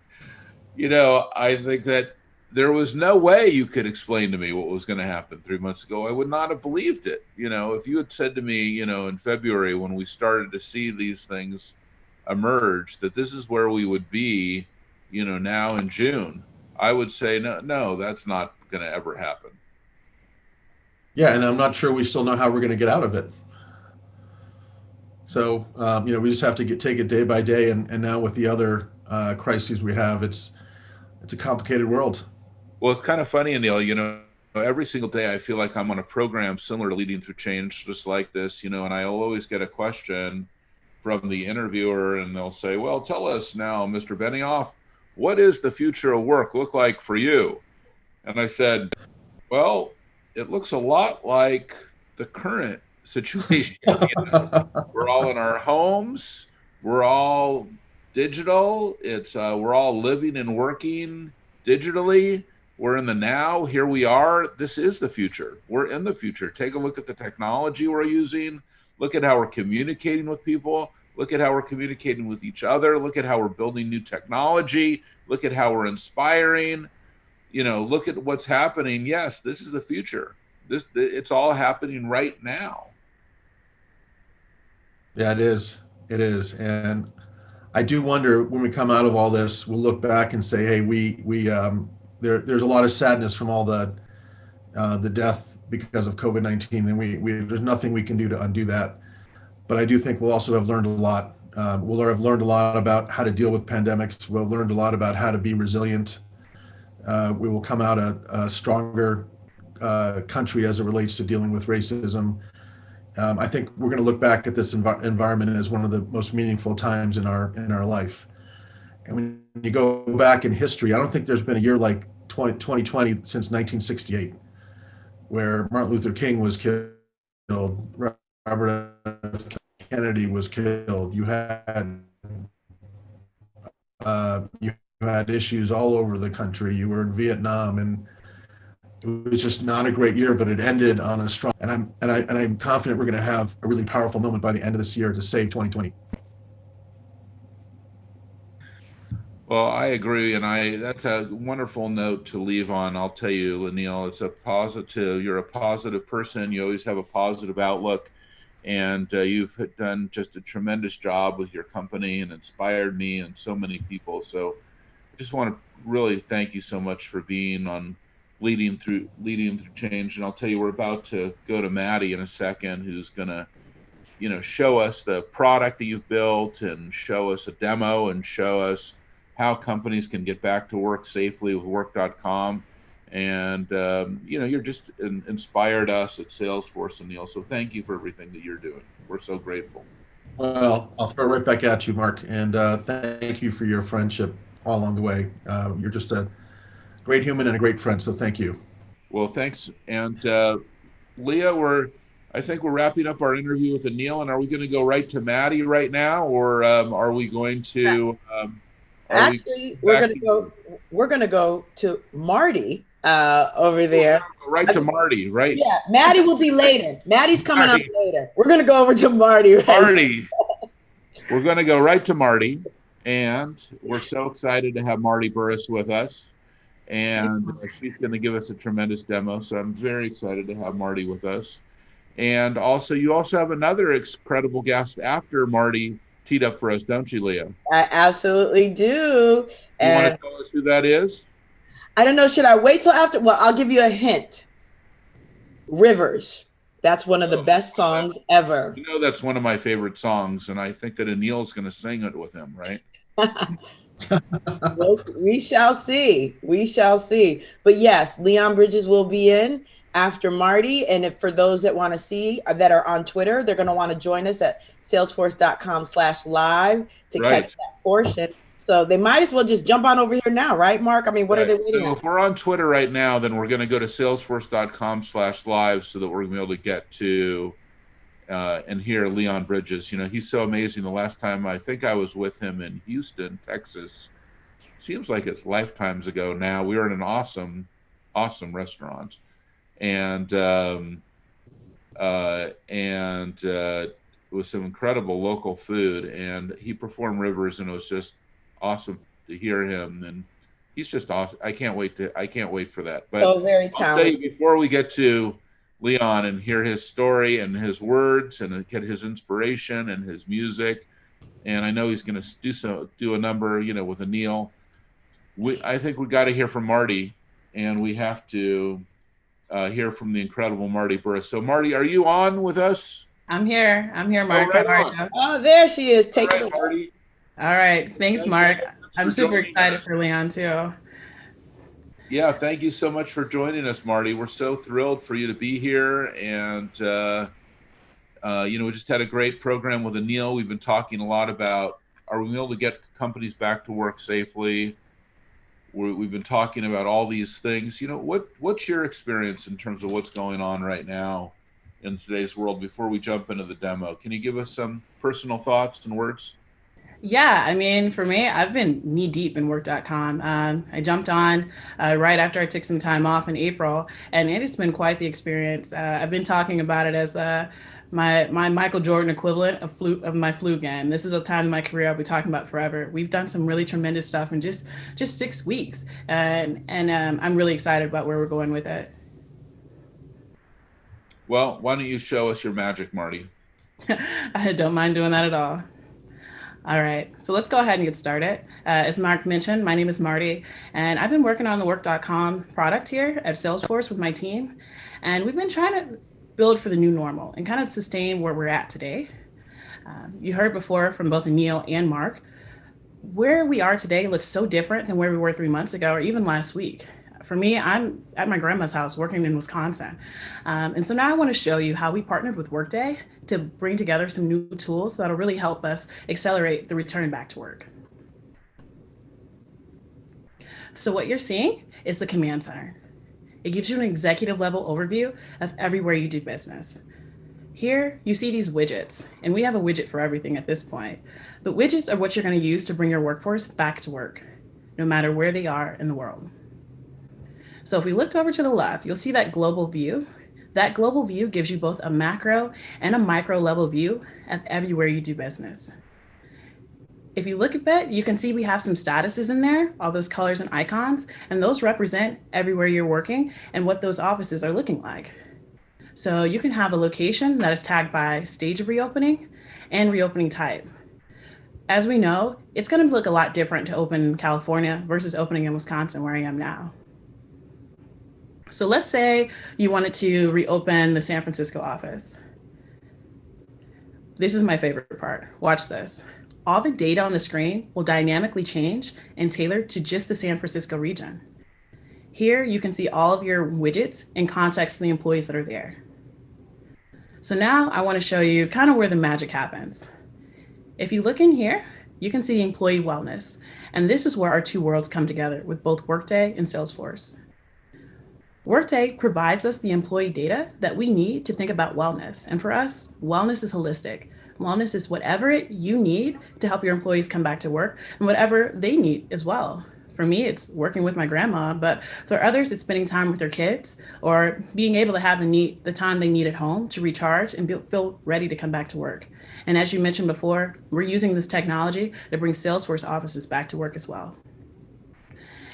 think that there was no way you could explain to me what was going to happen 3 months ago. I would not have believed it. If you had said to me, in February when we started to see these things emerge, that this is where we would be, now in June, I would say, no, that's not going to ever happen. Yeah, and I'm not sure we still know how we're going to get out of it. So, we just have to take it day by day. And now with the other crises we have, it's a complicated world. Well, it's kind of funny, Aneel, every single day I feel like I'm on a program similar to Leading Through Change, just like this, and I'll always get a question from the interviewer, and they'll say, well, tell us now, Mr. Benioff, what is the future of work look like for you? And I said, well, it looks a lot like the current situation. We're all in our homes. We're all digital. We're all living and working digitally. We're in the now. Here we are. This is the future. We're in the future. Take a look at the technology we're using. Look at how we're communicating with people. Look at how we're communicating with each other. Look at how we're building new technology. Look at how we're inspiring. Look at what's happening. Yes, this is the future. It's all happening right now. Yeah, it is. It is. And I do wonder, when we come out of all this, we'll look back and say, hey, there's a lot of sadness from all the death because of COVID-19, and there's nothing we can do to undo that. But I do think we'll also have learned a lot. We'll have learned a lot about how to deal with pandemics. We'll have learned a lot about how to be resilient. We will come out a stronger country as it relates to dealing with racism. I think we're going to look back at this environment as one of the most meaningful times in our life. And when you go back in history, I don't think there's been a year like 2020 since 1968, where Martin Luther King was killed, Robert F. Kennedy was killed. You had issues all over the country. You were in Vietnam, and It was just not a great year, but it ended on a strong. And I'm confident we're going to have a really powerful moment by the end of this year to save 2020. Well, I agree, and that's a wonderful note to leave on. I'll tell you, Aneel, it's a positive. You're a positive person. You always have a positive outlook, and you've done just a tremendous job with your company and inspired me and so many people. So, I just want to really thank you so much for being on leading through change. And I'll tell you, we're about to go to Maddie in a second, who's gonna show us the product that you've built and show us a demo and show us how companies can get back to work safely with work.com. And you're just inspired us at Salesforce, Aneel. So thank you for everything that you're doing. We're so grateful. Well, I'll throw it right back at you, Mark, and thank you for your friendship all along the way. You're just a great human and a great friend, so thank you. Well, thanks. And Leah, I think we're wrapping up our interview with Aneel, and are we going to go right to Maddie right now, or are we going to? Actually, we're gonna go to Marty over there. Go right to Marty, right? Yeah, Maddie will be later. Maddie's coming up later. We're gonna go over to Marty. Right? Marty. We're going to go right to Marty, and we're so excited to have Marty Burris with us. And she's going to give us a tremendous demo. So I'm very excited to have Marty with us. And also, you also have another incredible guest after Marty teed up for us, don't you, Leah? I absolutely do. You want to tell us who that is? I don't know. Should I wait till after? Well, I'll give you a hint. Rivers. That's one of the best songs ever. You know, that's one of my favorite songs, and I think that Aneel's going to sing it with him, right? We shall see. We shall see. But yes, Leon Bridges will be in after Marty. And if for those that want to see that are on Twitter, they're going to want to join us at salesforce.com/live to catch that portion. So they might as well just jump on over here now, right, Mark? I mean, what are they waiting on? If we're on Twitter right now, then we're going to go to salesforce.com/live so that we're going to be able to get to and hear Leon Bridges. You know, he's so amazing. The last time I think I was with him in Houston, Texas, seems like it's lifetimes ago now. We were in an awesome restaurant, and with some incredible local food, and he performed Rivers, and it was just awesome to hear him, and he's just awesome. I can't wait for that. But so very talented. I'll tell you, before we get to Leon and hear his story and his words and get his inspiration and his music, and I know he's going to do a number, with Aneel. I think we got to hear from Marty, and we have to hear from the incredible Marty Burris. So, Marty, are you on with us? I'm here, Mark. Oh, right oh, there she is. Take it away, Marty. All right. Thanks, Mark. I'm super excited for Leon, too. Yeah, thank you so much for joining us, Marty. We're so thrilled for you to be here. And, we just had a great program with Aneel. We've been talking a lot about, are we able to get companies back to work safely? We've been talking about all these things. What's your experience in terms of what's going on right now in today's world before we jump into the demo? Can you give us some personal thoughts and words? Yeah, I mean, for me, I've been knee deep in work.com. I jumped on right after I took some time off in April, and it has been quite the experience. I've been talking about it as my Michael Jordan equivalent of my flu game. This is a time in my career I'll be talking about forever. We've done some really tremendous stuff in just 6 weeks, and I'm really excited about where we're going with it. Well, why don't you show us your magic, Marty? I don't mind doing that at all. All right, so let's go ahead and get started. As Mark mentioned, my name is Marty, and I've been working on the work.com product here at Salesforce with my team. And we've been trying to build for the new normal and kind of sustain where we're at today. You heard before from both Aneel and Mark, where we are today looks so different than where we were 3 months ago or even last week. For me, I'm at my grandma's house working in Wisconsin. And so now I want to show you how we partnered with Workday to bring together some new tools that'll really help us accelerate the return back to work. So what you're seeing is the command center. It gives you an executive level overview of everywhere you do business. Here, you see these widgets, and we have a widget for everything at this point. But widgets are what you're going to use to bring your workforce back to work, no matter where they are in the world. So if we looked over to the left, you'll see that global view. That global view gives you both a macro and a micro level view of everywhere you do business. If you look at it, you can see we have some statuses in there, all those colors and icons, and those represent everywhere you're working and what those offices are looking like. So you can have a location that is tagged by stage of reopening and reopening type. As we know, it's going to look a lot different to open in California versus opening in Wisconsin, where I am now. So let's say you wanted to reopen the San Francisco office. This is my favorite part. Watch this. All the data on the screen will dynamically change and tailor to just the San Francisco region. Here, you can see all of your widgets in context to the employees that are there. So now I want to show you kind of where the magic happens. If you look in here, you can see employee wellness. And this is where our two worlds come together with both Workday and Salesforce. Workday provides us the employee data that we need to think about wellness. And for us, wellness is holistic. Wellness is whatever you need to help your employees come back to work and whatever they need as well. For me, it's working with my grandma, but for others, it's spending time with their kids or being able to have the time they need at home to recharge and feel ready to come back to work. And as you mentioned before, we're using this technology to bring Salesforce offices back to work as well.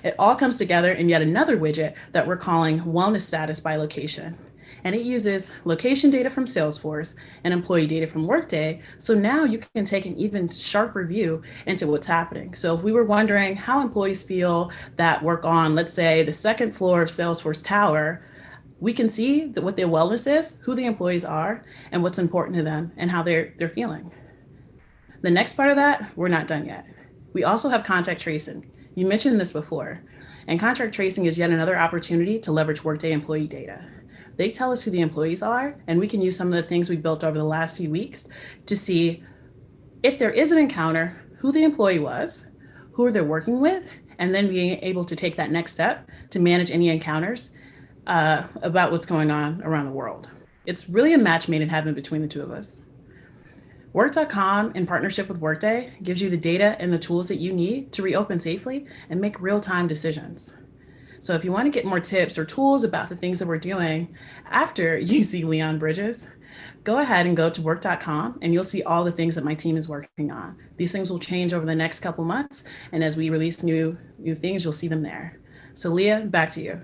It all comes together in yet another widget that we're calling Wellness Status by Location. And it uses location data from Salesforce and employee data from Workday. So now you can take an even sharper view into what's happening. So if we were wondering how employees feel that work on, let's say, the second floor of Salesforce Tower, we can see that what their wellness is, who the employees are, and what's important to them and how they're feeling. The next part of that, we're not done yet. We also have contact tracing. You mentioned this before, and contact tracing is yet another opportunity to leverage Workday employee data. They tell us who the employees are, and we can use some of the things we built over the last few weeks to see if there is an encounter, who the employee was, who they're working with, and then being able to take that next step to manage any encounters about what's going on around the world. It's really a match made in heaven between the two of us. Work.com, in partnership with Workday, gives you the data and the tools that you need to reopen safely and make real-time decisions. So if you want to get more tips or tools about the things that we're doing after you see Leon Bridges, go ahead and go to work.com and you'll see all the things that my team is working on. These things will change over the next couple months, and as we release new things, you'll see them there. So Leah, back to you.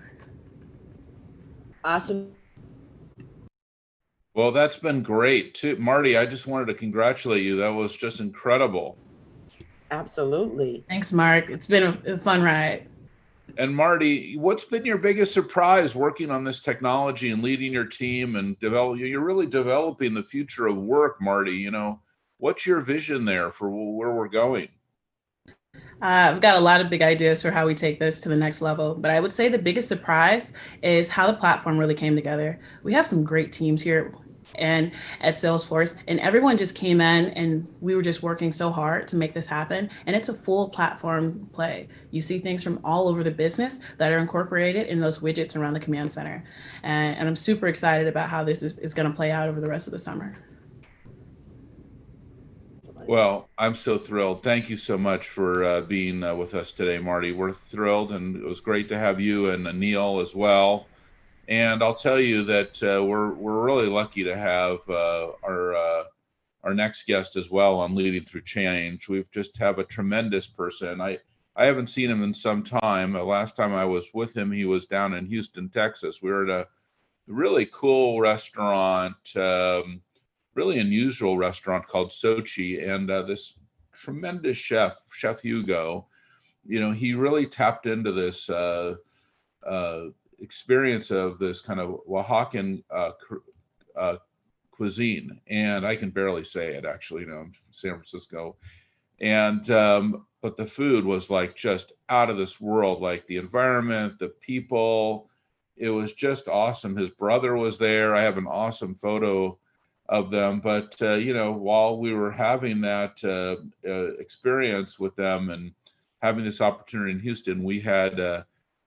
Awesome. Well, that's been great too. Marty, I just wanted to congratulate you. That was just incredible. Absolutely. Thanks, Mark. It's been a fun ride. And Marty, what's been your biggest surprise working on this technology and leading your team and you're really developing the future of work, Marty. You know, what's your vision there for where we're going? I've got a lot of big ideas for how we take this to the next level, but I would say the biggest surprise is how the platform really came together. We have some great teams here and at Salesforce, and everyone just came in and we were just working so hard to make this happen. And it's a full platform play. You see things from all over the business that are incorporated in those widgets around the command center. And I'm super excited about how this is going to play out over the rest of the summer. Well, I'm so thrilled. Thank you so much for being with us today, Marty. We're thrilled, and it was great to have you and Aneel as well. And I'll tell you that we're really lucky to have our next guest as well on Leading Through Change. We've just have a tremendous person. I haven't seen him in some time. Last time I was with him, he was down in Houston, Texas. We were at a really cool restaurant, really unusual restaurant called Sochi, and this tremendous Chef Hugo, you know, he really tapped into this experience of this kind of Oaxacan cuisine, and I can barely say it actually. You know, I'm from San Francisco, and but the food was like just out of this world. Like the environment, the people, it was just awesome. His brother was there. I have an awesome photo of them. But you know, while we were having that experience with them and having this opportunity in Houston, we had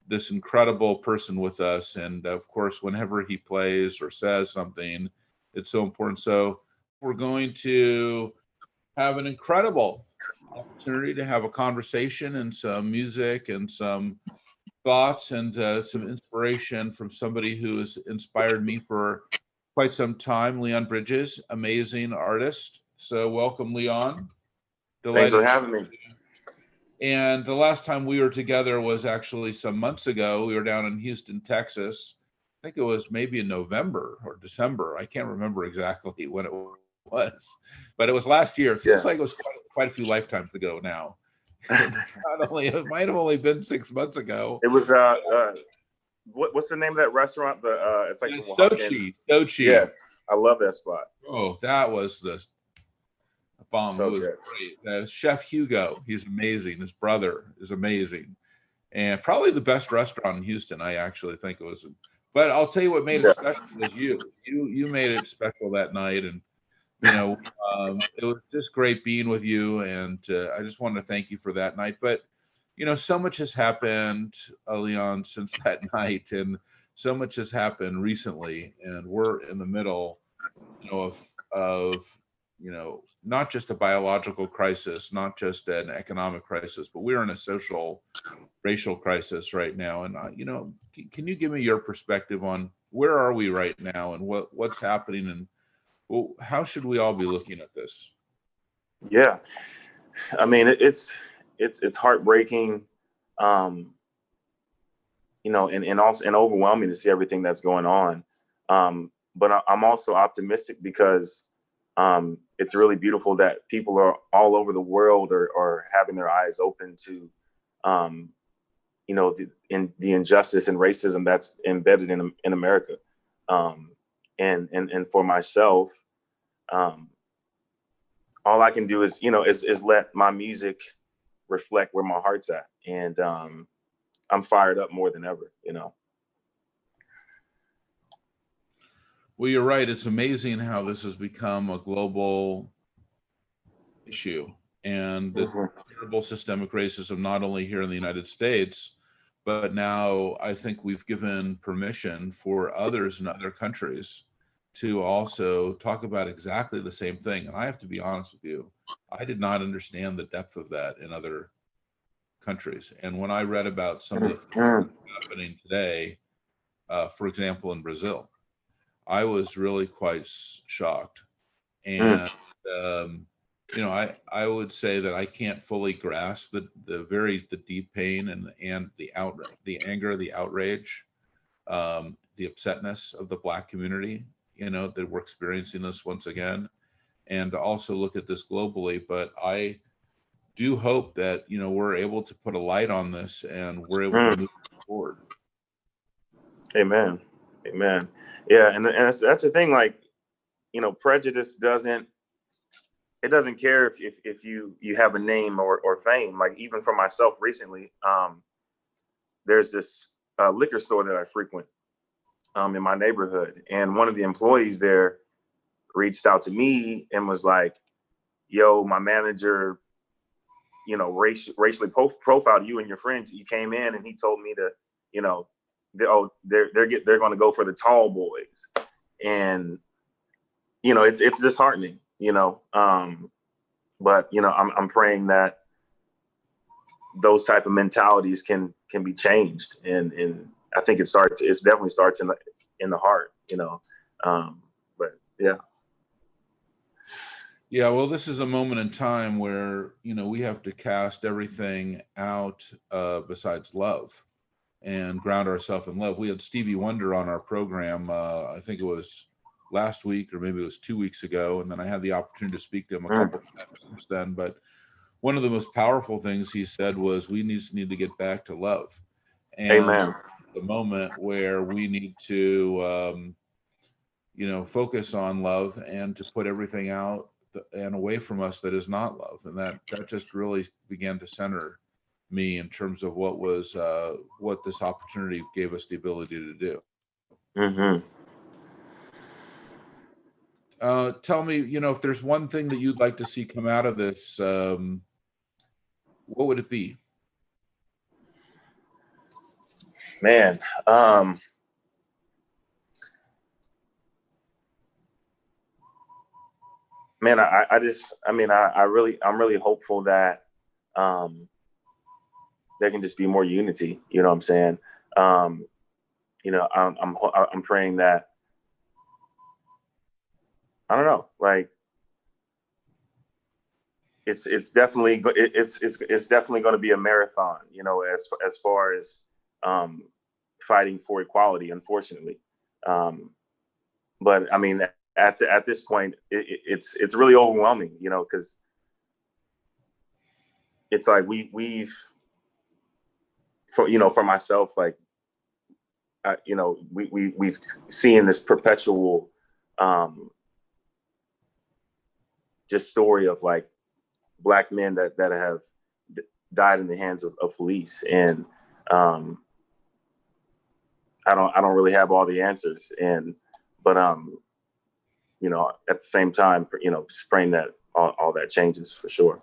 this incredible person with us. And of course, whenever he plays or says something, it's so important. So we're going to have an incredible opportunity to have a conversation and some music and some thoughts and some inspiration from somebody who has inspired me for quite some time, Leon Bridges, amazing artist. So welcome, Leon. Thanks for Delighted. having me. And the last time we were together was actually some months ago. We were down in Houston, Texas. I think it was maybe in November or December. I can't remember exactly when it was, but it was last year. It feels like it was quite a few lifetimes ago now. It might have only been 6 months ago. It was what's the name of that restaurant? It's like Sochi. Yes, I love that spot. Oh, that was the bomb. So it was great. Chef Hugo, he's amazing. His brother is amazing, and probably the best restaurant in Houston. I actually think it was. But I'll tell you what made it special was you. You made it special that night, and it was just great being with you. And I just wanted to thank you for that night. But so much has happened, Leon, since that night, and so much has happened recently, and we're in the middle, of not just a biological crisis, not just an economic crisis, but we're in a social, racial crisis right now. And can you give me your perspective on where are we right now, and what's happening, and how should we all be looking at this? Yeah, I mean it's heartbreaking, and also overwhelming to see everything that's going on. But I'm also optimistic because it's really beautiful that people are all over the world are having their eyes open to, the injustice and racism that's embedded in America. And for myself, all I can do is let my music reflect where my heart's at, and I'm fired up more than ever. Well, you're right. It's amazing how this has become a global issue, and the terrible systemic racism, not only here in the United States, but now I think we've given permission for others in other countries to also talk about exactly the same thing. And I have to be honest with you, I did not understand the depth of that in other countries. And when I read about some of the things that are happening today, for example, in Brazil, I was really quite shocked. And, I would say that I can't fully grasp the deep pain and the anger, the outrage, the upsetness of the Black community, that we're experiencing this once again, and to also look at this globally. But I do hope that, we're able to put a light on this and we're able to move forward. Amen. Amen. Yeah. And that's the thing, like, prejudice doesn't care if you have a name or fame. Like, even for myself recently, there's this liquor store that I frequent in my neighborhood. And one of the employees there reached out to me and was like, yo, my manager, racially profiled you and your friends. You came in and he told me to, they're going to go for the tall boys. And, it's disheartening, but, I'm praying that those type of mentalities can be changed. And I think it definitely starts in the heart, but yeah. Yeah, well, this is a moment in time where, we have to cast everything out besides love and ground ourselves in love. We had Stevie Wonder on our program, I think it was last week or maybe it was 2 weeks ago. And then I had the opportunity to speak to him a couple of times since then. But one of the most powerful things he said was we need to get back to love. And Amen. the moment where we need to, focus on love and to put everything out and away from us that is not love. And that just really began to center me in terms of what this opportunity gave us the ability to do. Tell me, if there's one thing that you'd like to see come out of this, what would it be? Man, I'm really hopeful that, there can just be more unity. You know what I'm saying? You know, I'm praying that, I don't know, like it's definitely going to be a marathon, you know, as far as fighting for equality, unfortunately. But I mean, at this point, it's really overwhelming, you know, because it's like we've for myself, like, you know, we've seen this perpetual just story of like Black men that have died in the hands of police, and I don't really have all the answers, but you know, at the same time, you know, just praying that all that changes for sure.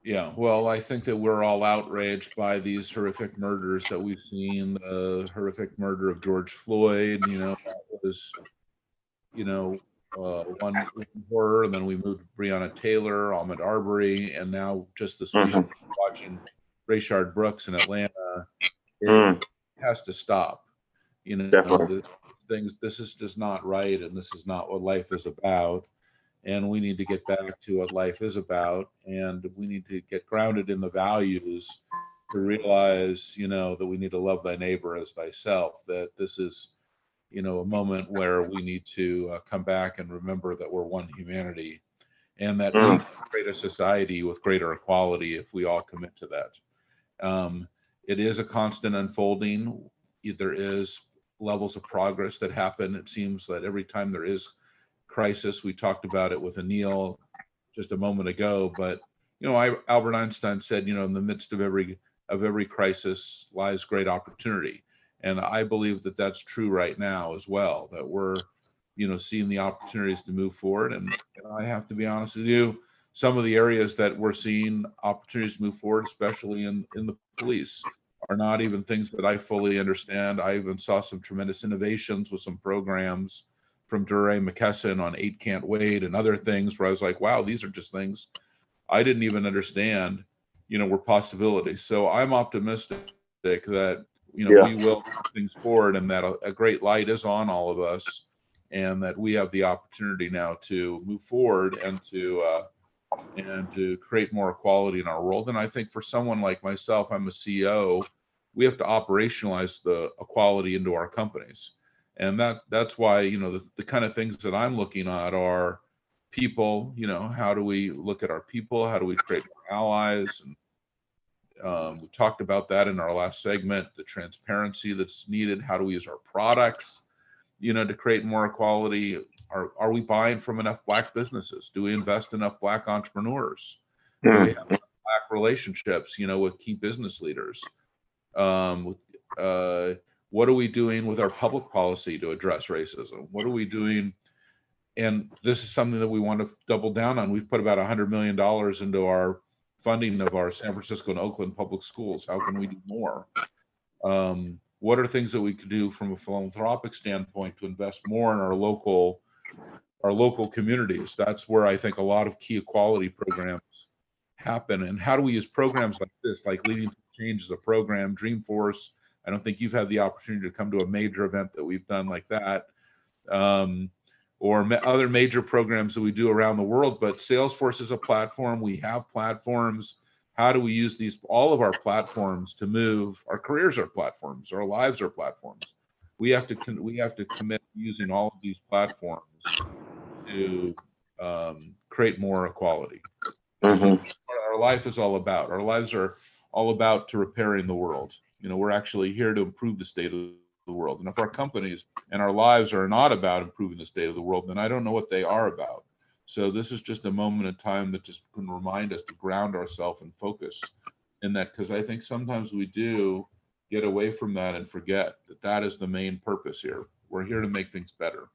Yeah, well, I think that we're all outraged by these horrific murders that we've seen. The horrific murder of George Floyd, you know, that was, you know, one horror, and then we moved to Breonna Taylor, Ahmaud Arbery, and now just this week watching Rayshard Brooks in Atlanta. It has to stop. You know, this is just not right, and this is not what life is about. And we need to get back to what life is about, and we need to get grounded in the values to realize, you know, that we need to love thy neighbor as thyself, that this is, you know, a moment where we need to come back and remember that we're one humanity, and that we can create a society with greater equality if we all commit to that. It is a constant unfolding. There is levels of progress that happen. It seems that every time there is crisis, we talked about it with Aneel just a moment ago, but you know, Albert Einstein said, you know, in the midst of every crisis lies great opportunity, and I believe that that's true right now as well. That we're, you know, seeing the opportunities to move forward, and I have to be honest with you, some of the areas that we're seeing opportunities to move forward, especially in the police, are not even things that I fully understand. I even saw some tremendous innovations with some programs from DeRay McKesson on 8 Can't Wait and other things where I was like, wow, these are just things I didn't even understand, you know, were possibilities. So I'm optimistic that, you know, we will move things forward, and that a great light is on all of us, and that we have the opportunity now to move forward and to create more equality in our world. And I think for someone like myself, I'm a CEO, we have to operationalize the equality into our companies. And that's why, you know, the kind of things that I'm looking at are people. You know, how do we look at our people? How do we create more allies? And we talked about that in our last segment, the transparency that's needed. How do we use our products, you know, to create more equality? Are we buying from enough Black businesses? Do we invest enough Black entrepreneurs? Do we have Black relationships, you know, with key business leaders? What are we doing with our public policy to address racism? What are we doing? And this is something that we want to double down on. We've put about $100 million into our funding of our San Francisco and Oakland public schools. How can we do more? What are things that we could do from a philanthropic standpoint to invest more in our local communities? That's where I think a lot of key equality programs happen. And how do we use programs like this, like Leading Through Change is a program, Dreamforce? I don't think you've had the opportunity to come to a major event that we've done like that, or other major programs that we do around the world. But Salesforce is a platform. We have platforms. How do we use all of our platforms to move? Our careers are platforms. Our lives are platforms. We have to commit to using all of these platforms to create more equality. Our life is all about. Our lives are all about to repairing the world. You know, we're actually here to improve the state of the world. And if our companies and our lives are not about improving the state of the world, then I don't know what they are about. So this is just a moment in time that just can remind us to ground ourselves and focus in that, because I think sometimes we do get away from that and forget that that is the main purpose here. We're here to make things better.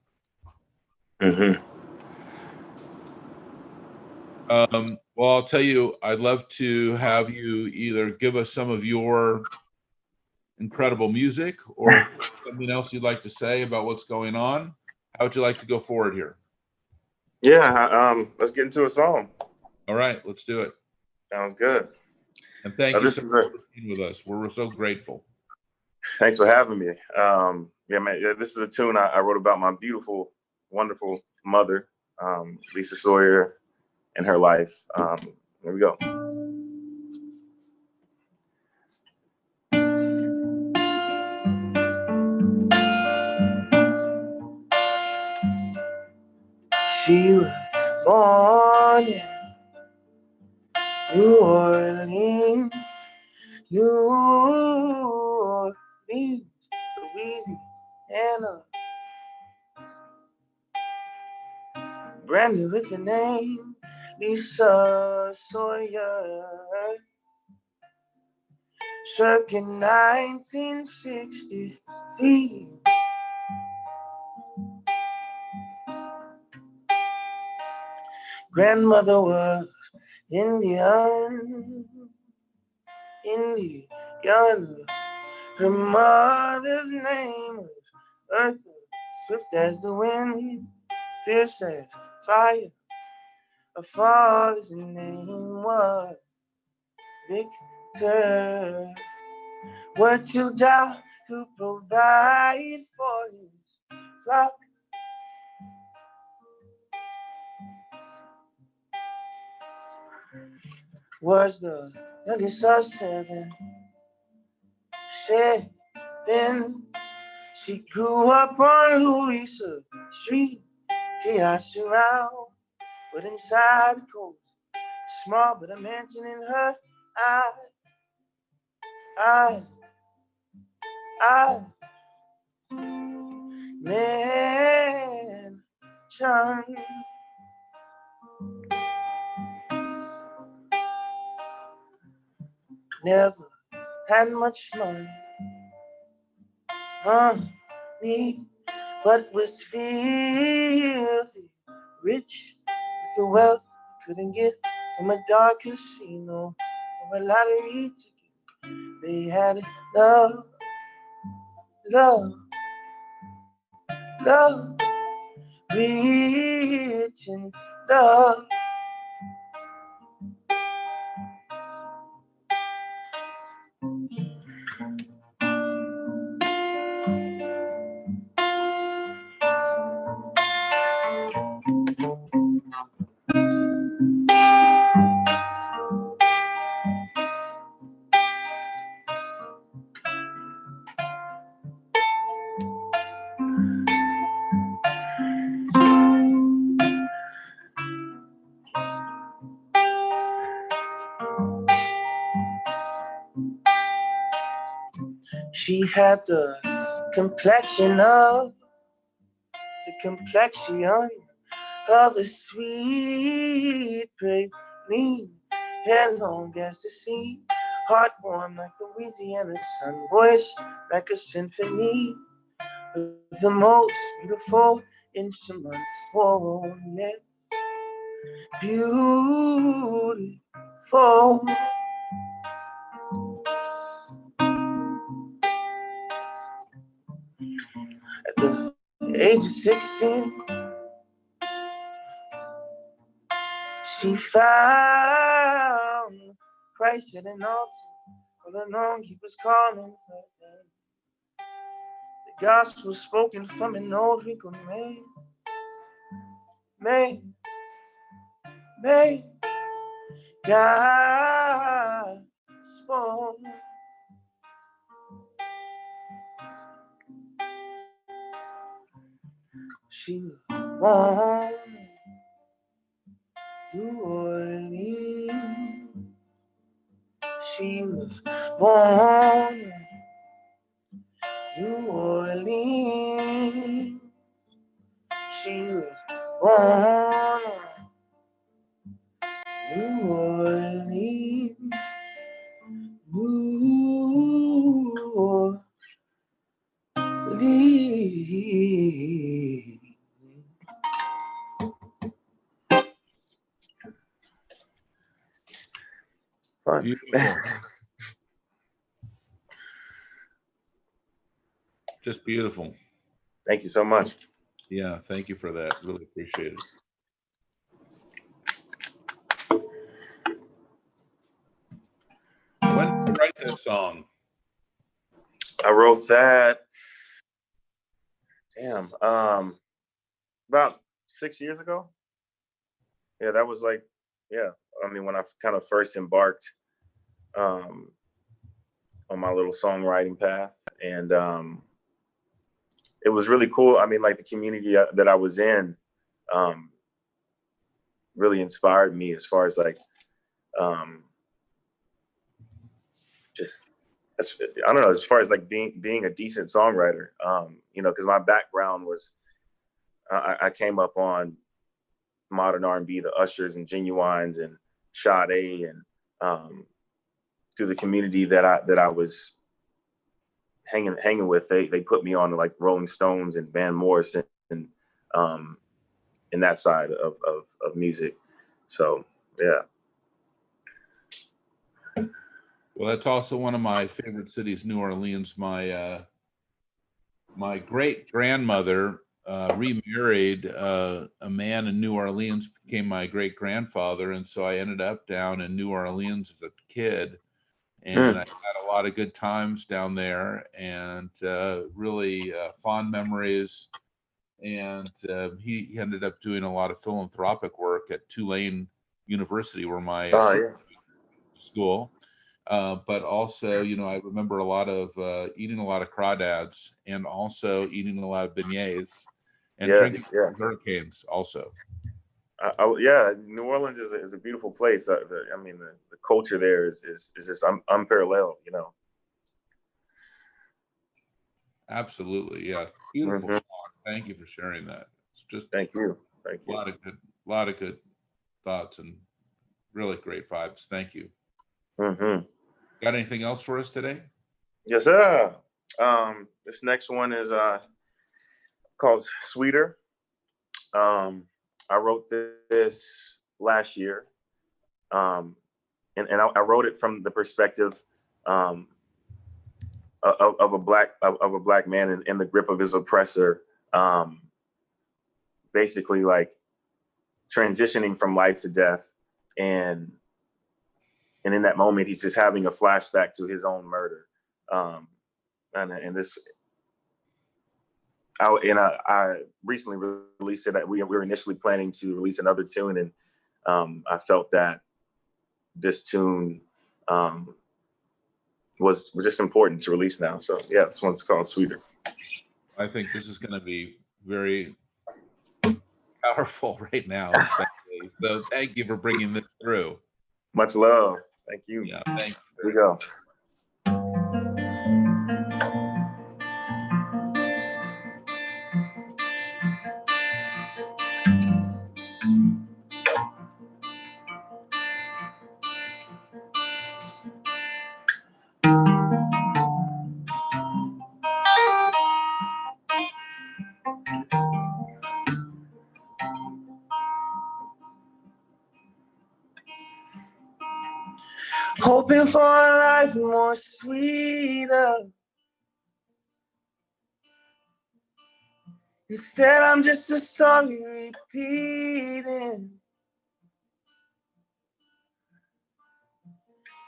Well, I'll tell you, I'd love to have you either give us some of your incredible music, or if there's something else you'd like to say about what's going on. How would you like to go forward here? Yeah, let's get into a song. All right, let's do it. Sounds good. And thank you This so is much for being with us. We're so grateful. Thanks for having me. Yeah, man. Yeah, this is a tune I wrote about my beautiful, wonderful mother, Lisa Sawyer, and her life. Here we go. She was born in New Orleans, New Orleans, Louisiana. Branded with the name Lisa Sawyer. Circa 1963. Grandmother was Indian. Her mother's name was Eartha, swift as the wind, fierce as fire. Her father's name was Victor. What you die to provide for his flock. Was the youngest of 7. She grew up on Louisa Street, chaos around, but inside the coast, small but a mansion in her eye, man, John. Never had much money, but was filthy rich with the wealth you couldn't get from a dark casino or a lottery ticket. They had love, rich and love. She had the complexion of a sweet praline, hair long as the sea, heart warm like Louisiana sun, voice like a symphony, with the most beautiful instruments, oh yeah, beautiful. At the age of 16, she found Christ at an altar. All along he was calling her name. The gospel spoken from an old wrinkled man, God spoke. She was born in New Orleans. She was born in New Orleans. She was born in New Orleans. New Orleans. Fun. Beautiful. Just beautiful. Thank you so much. Yeah, thank you for that. Really appreciate it. that song? I wrote that, about 6 years ago. Yeah, that was like, yeah. I mean, when I kind of first embarked on my little songwriting path, and it was really cool. I mean, like the community that I was in really inspired me as far as like just I don't know, as far as like being a decent songwriter. Because my background was I came up on modern R&B, the Ushers and Genuines and Sade, and through the community that I was hanging with, they put me on like Rolling Stones and Van Morrison and in that side of music. So yeah. Well, that's also one of my favorite cities, New Orleans. My great grandmother remarried a man in New Orleans, became my great grandfather, and so I ended up down in New Orleans as a kid, and I had a lot of good times down there, and really fond memories. And he ended up doing a lot of philanthropic work at Tulane University, where my school. But also, I remember a lot of eating a lot of crawdads, and also eating a lot of beignets and drinking hurricanes also. Yeah, New Orleans is a beautiful place. I mean, the culture there is just unparalleled, Absolutely, yeah, beautiful. Thank you for sharing that. It's just thank you. A lot of good thoughts and really great vibes. Thank you. Got anything else for us today? Yes, sir. This next one is called Sweeter. I wrote this last year, and I wrote it from the perspective of a black man in the grip of his oppressor, basically like transitioning from life to death, and in that moment he's just having a flashback to his own murder, and this. I recently released it. We were initially planning to release another tune, and I felt that this tune was just important to release now. So yeah, this one's called Sweeter. I think this is going to be very powerful right now. So thank you for bringing this through. Much love. Thank you. Yeah, thank you. Here we go. Hoping for a life more sweeter. Instead, I'm just a story repeating.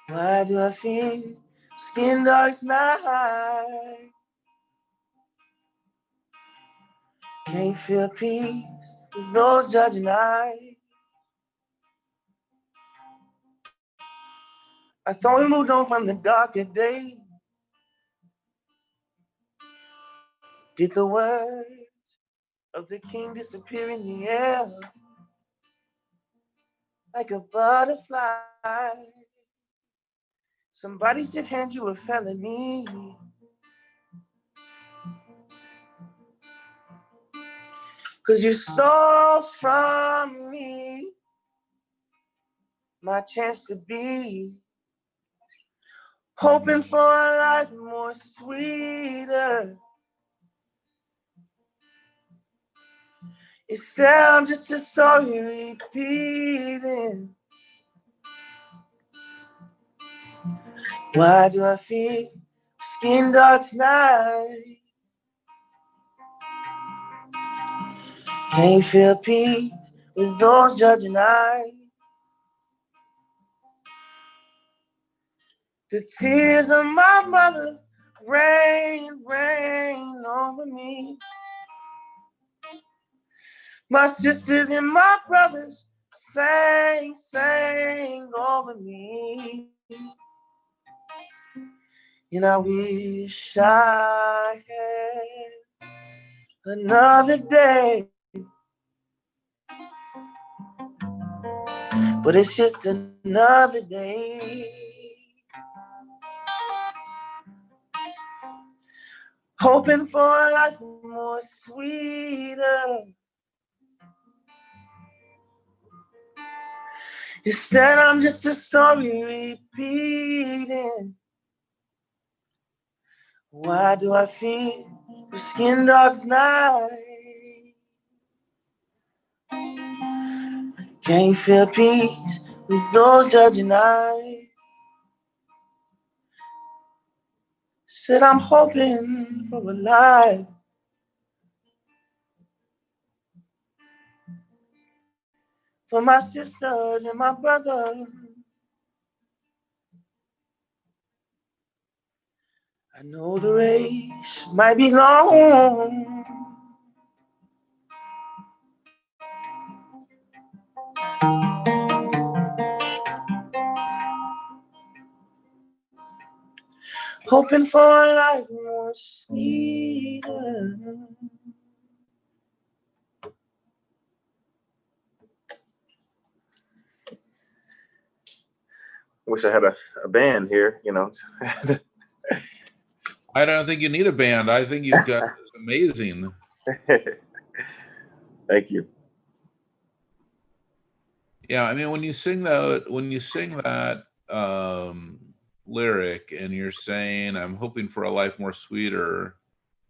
Why do I feel skin dark's night? Can't feel peace with those judging eyes. I thought we moved on from the darker days. Did the words of the king disappear in the air like a butterfly? Somebody should hand you a felony. 'Cause you stole from me my chance to be, hoping for a life more sweeter. Instead, I'm just a story repeating. Why do I feel skin dark tonight? Can't feel peace with those judging eyes. The tears of my mother rain, rain over me. My sisters and my brothers sang, sang over me. And I wish I had another day, but it's just another day. Hoping for a life more sweeter. Instead, I'm just a story repeating. Why do I feel the skin dark's night? Can't feel peace with those judging eyes. Said I'm hoping for a life for my sisters and my brother. I know the race might be long, hoping for a life more sweeter. Wish I had a band here, you know. I don't think you need a band. I think you've got amazing. Thank you. Yeah, I mean, when you sing that lyric and you're saying, "I'm hoping for a life more sweeter,"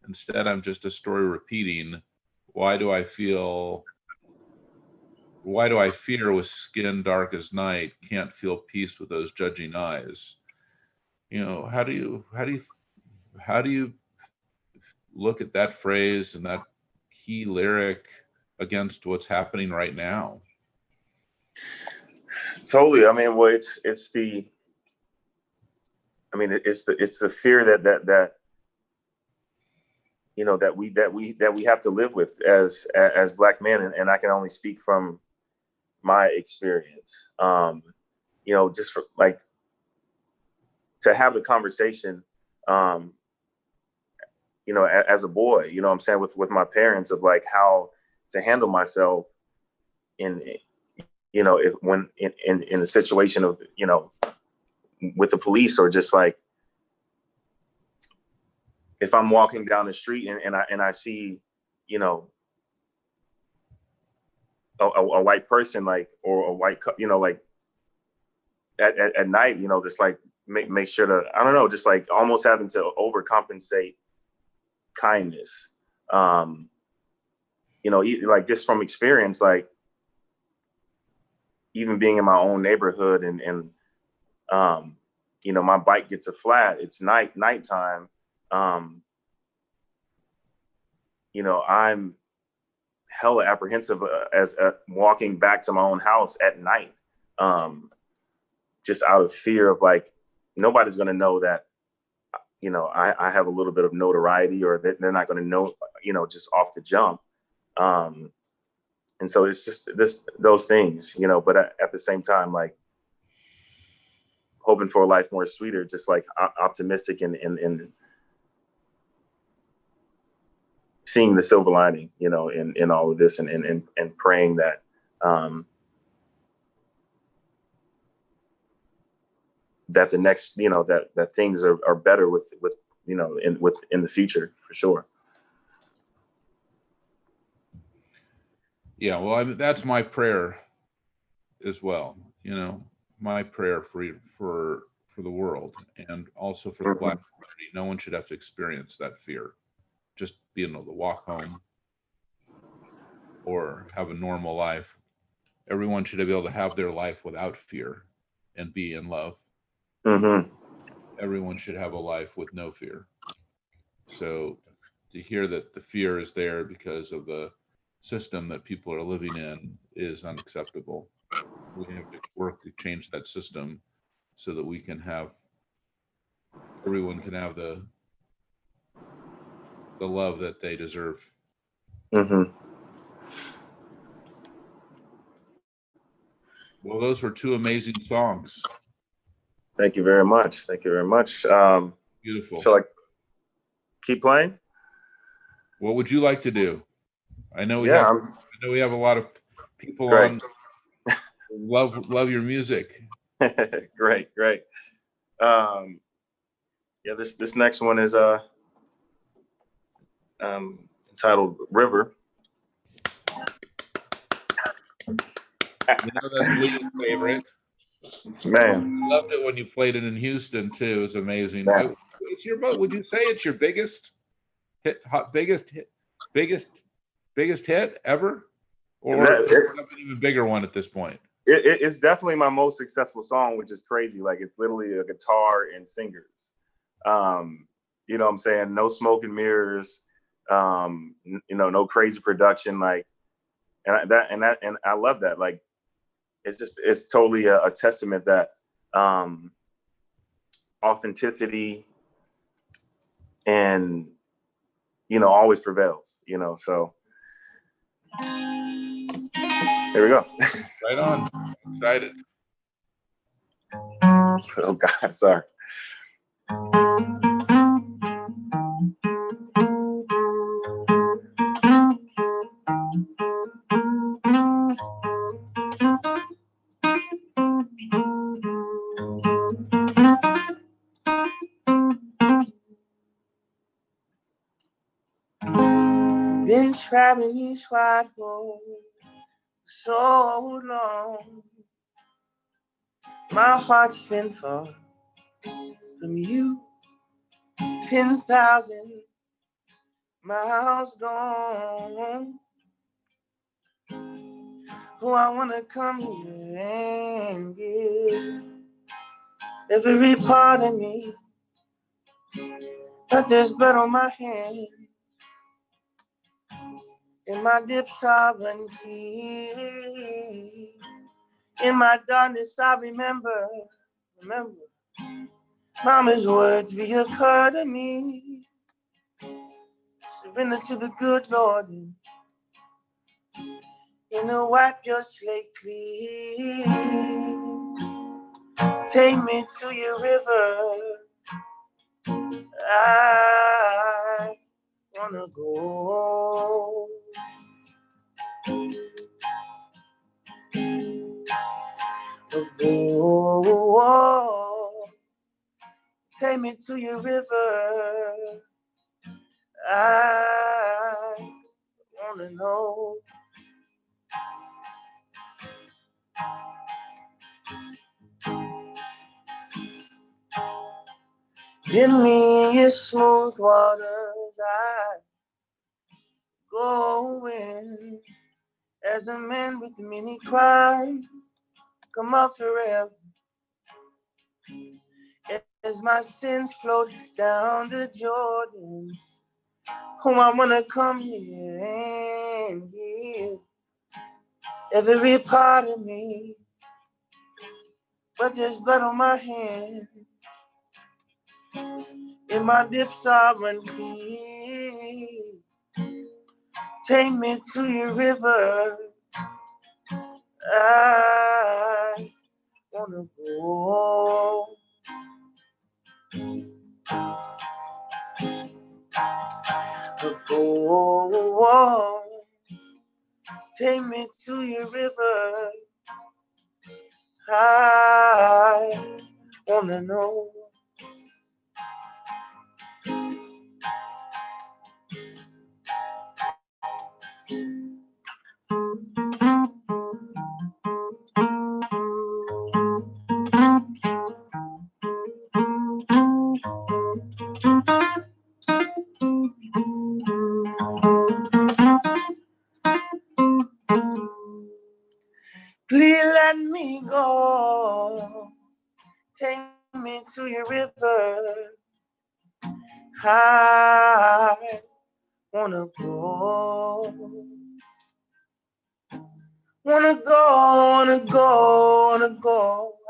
instead, I'm just a story repeating. Why do I fear with skin dark as night? Can't feel peace with those judging eyes. You know, how do you look at that phrase and that key lyric against what's happening right now? Totally. I mean, well, it's the fear that you know that we have to live with as Black men, and I can only speak from my experience. You know, just for, like, to have the conversation, you know, as a boy, you know what I'm saying, with my parents, of like how to handle myself in, you know, if when in a situation of, you know, with the police, or just like if I'm walking down the street and I see, you know, a white person, like, or a white, you know, like at night, you know, just like make sure to, I don't know, just like almost having to overcompensate kindness. You know, like just from experience, like even being in my own neighborhood, and you know, my bike gets a flat, it's nighttime. You know, I'm hella apprehensive as walking back to my own house at night, just out of fear of like, nobody's going to know that, you know, I have a little bit of notoriety, or that they're not going to know, you know, just off the jump. And so it's just those things, you know, but at the same time, like hoping for a life more sweeter, just like optimistic and seeing the silver lining, you know, in all of this, and praying that, that the next, you know, that things are better with, you know, in the future, for sure. Yeah, well, that's my prayer as well. You know, my prayer for the world, and also for the Black community. No one should have to experience that fear. Just being able to walk home or have a normal life. Everyone should be able to have their life without fear and be in love. Mm-hmm. Everyone should have a life with no fear. So to hear that the fear is there because of the system that people are living in is unacceptable. We have to work to change that system so that we can have everyone can have the love that they deserve. Mm-hmm. Well, those were two amazing songs. Thank you very much. Thank you very much. Beautiful. Shall I keep playing? What would you like to do? I know we Yeah, have a lot of people great. on who love your music. Great. Yeah, this next one is entitled River. You know, that's Lee's favorite. Man, I loved it when you played it in Houston too. It was amazing. Yeah. It's your Would you say it's your biggest hit ever, or it's something even bigger one at this point? it's definitely my most successful song, which is crazy. Like, it's literally a guitar and singers. You know what I'm saying? No smoke and mirrors. No crazy production. Like, and I love that. Like, it's totally a testament that authenticity and always prevails. So here we go. Right on. Excited. Oh God, sorry. Been traveling these wide roads so long. My heart's been far from you. 10,000 miles gone. Oh, I wanna come here and give every part of me, but there's blood on my hand. In my deep sovereignty, in my darkness, I remember, Mama's words reoccur to me. Surrender to the good Lord, and wipe your slate clean. Take me to your river. I wanna go. Take me to your river. I wanna know. Give me your smooth waters. I go in as a man with many crimes. Come up forever. As my sins flow down the Jordan, I wanna come here and give every part of me, but there's blood on my hand. In my deep sovereignty, take me to your river. I wanna go. Go. Take me to your river. I wanna know. Please let me go. Take me to your river. I wanna go. Wanna go.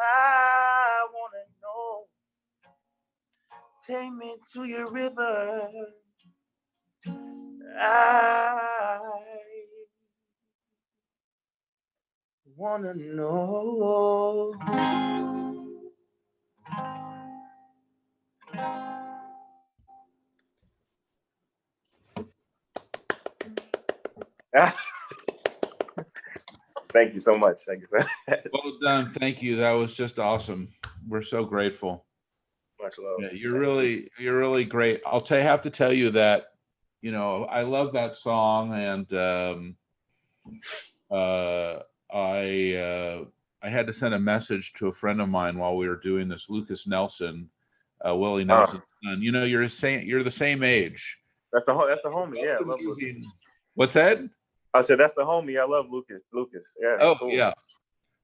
I wanna know. take me to your river. I wanna know. Thank you so much. Thank you so much. Well done. Thank you. That was just awesome. We're so grateful. Much love. Yeah, you're really great. Have to tell you that, I love that song, and I had to send a message to a friend of mine while we were doing this, Lucas Nelson, Willie Nelson's son. You're the same age. That's the homie. Yeah, I love Lucas. What's that? I said that's the homie. I love Lucas. Yeah. Oh, cool. yeah.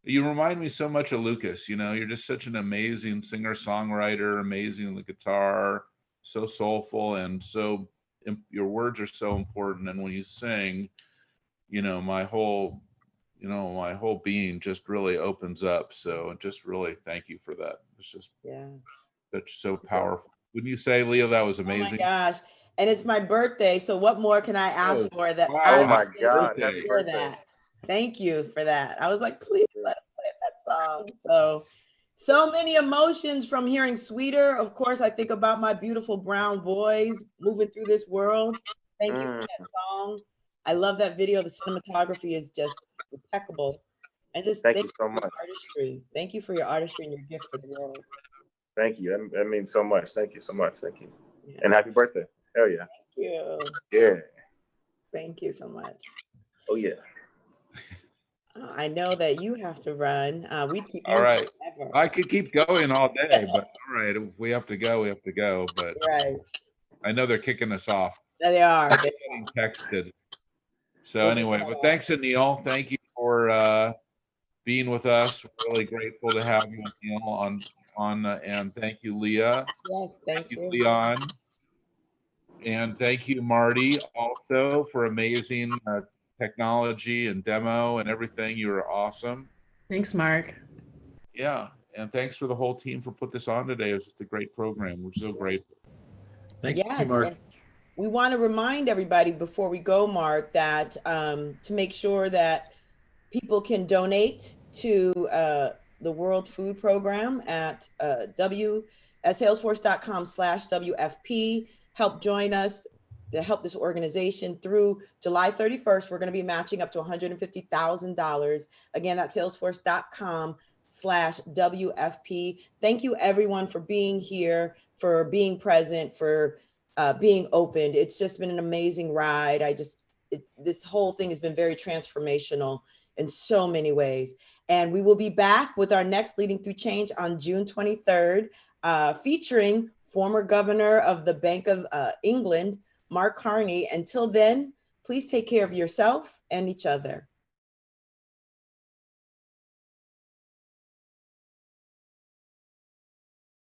You remind me so much of Lucas. You're just such an amazing singer-songwriter, amazing on the guitar, so soulful, and your words are so important. And when you sing, my whole being just really opens up. So just really thank you for that. It's just that's so powerful. Wouldn't you say, Leo, that was amazing? Oh my gosh. And it's my birthday. So what more can I ask for that? Wow. Oh my God. Happy birthday. That. Thank you for that. I was like, please let us play that song. So many emotions from hearing Sweeter. Of course, I think about my beautiful brown boys moving through this world. Thank you for that song. I love that video. The cinematography is just impeccable. And just thank you so much. Artistry. Thank you for your artistry and your gift for the world. Thank you. That means so much. Thank you so much. Thank you. Yeah. And happy birthday. Hell yeah. Thank you. Yeah. Thank you so much. Oh yeah. I know that you have to run. We keep all right. Forever. I could keep going all day, but all right, if we have to go, we have to go. But right. I know they're kicking us off. They are. They're getting texted. So anyway, well, thanks, Aneel. Thank you for being with us. We're really grateful to have you, Aneel, on and thank you, Leah. Yes, thank you, Leon. And thank you, Marty, also for amazing technology and demo and everything. You were awesome. Thanks, Mark. Yeah, and thanks for the whole team for putting this on today. It was just a great program. We're so grateful. Thank you, Mark. We want to remind everybody before we go, Mark, that to make sure that people can donate to the World Food Program at salesforce.com/WFP. Help join us to help this organization through July 31st. We're going to be matching up to $150,000. Again, that's salesforce.com/WFP. Thank you, everyone, for being here, for being present, for being opened. It's just been an amazing ride. This whole thing has been very transformational in so many ways. And we will be back with our next Leading Through Change on June 23rd, featuring former governor of the Bank of England, Mark Carney. Until then, please take care of yourself and each other.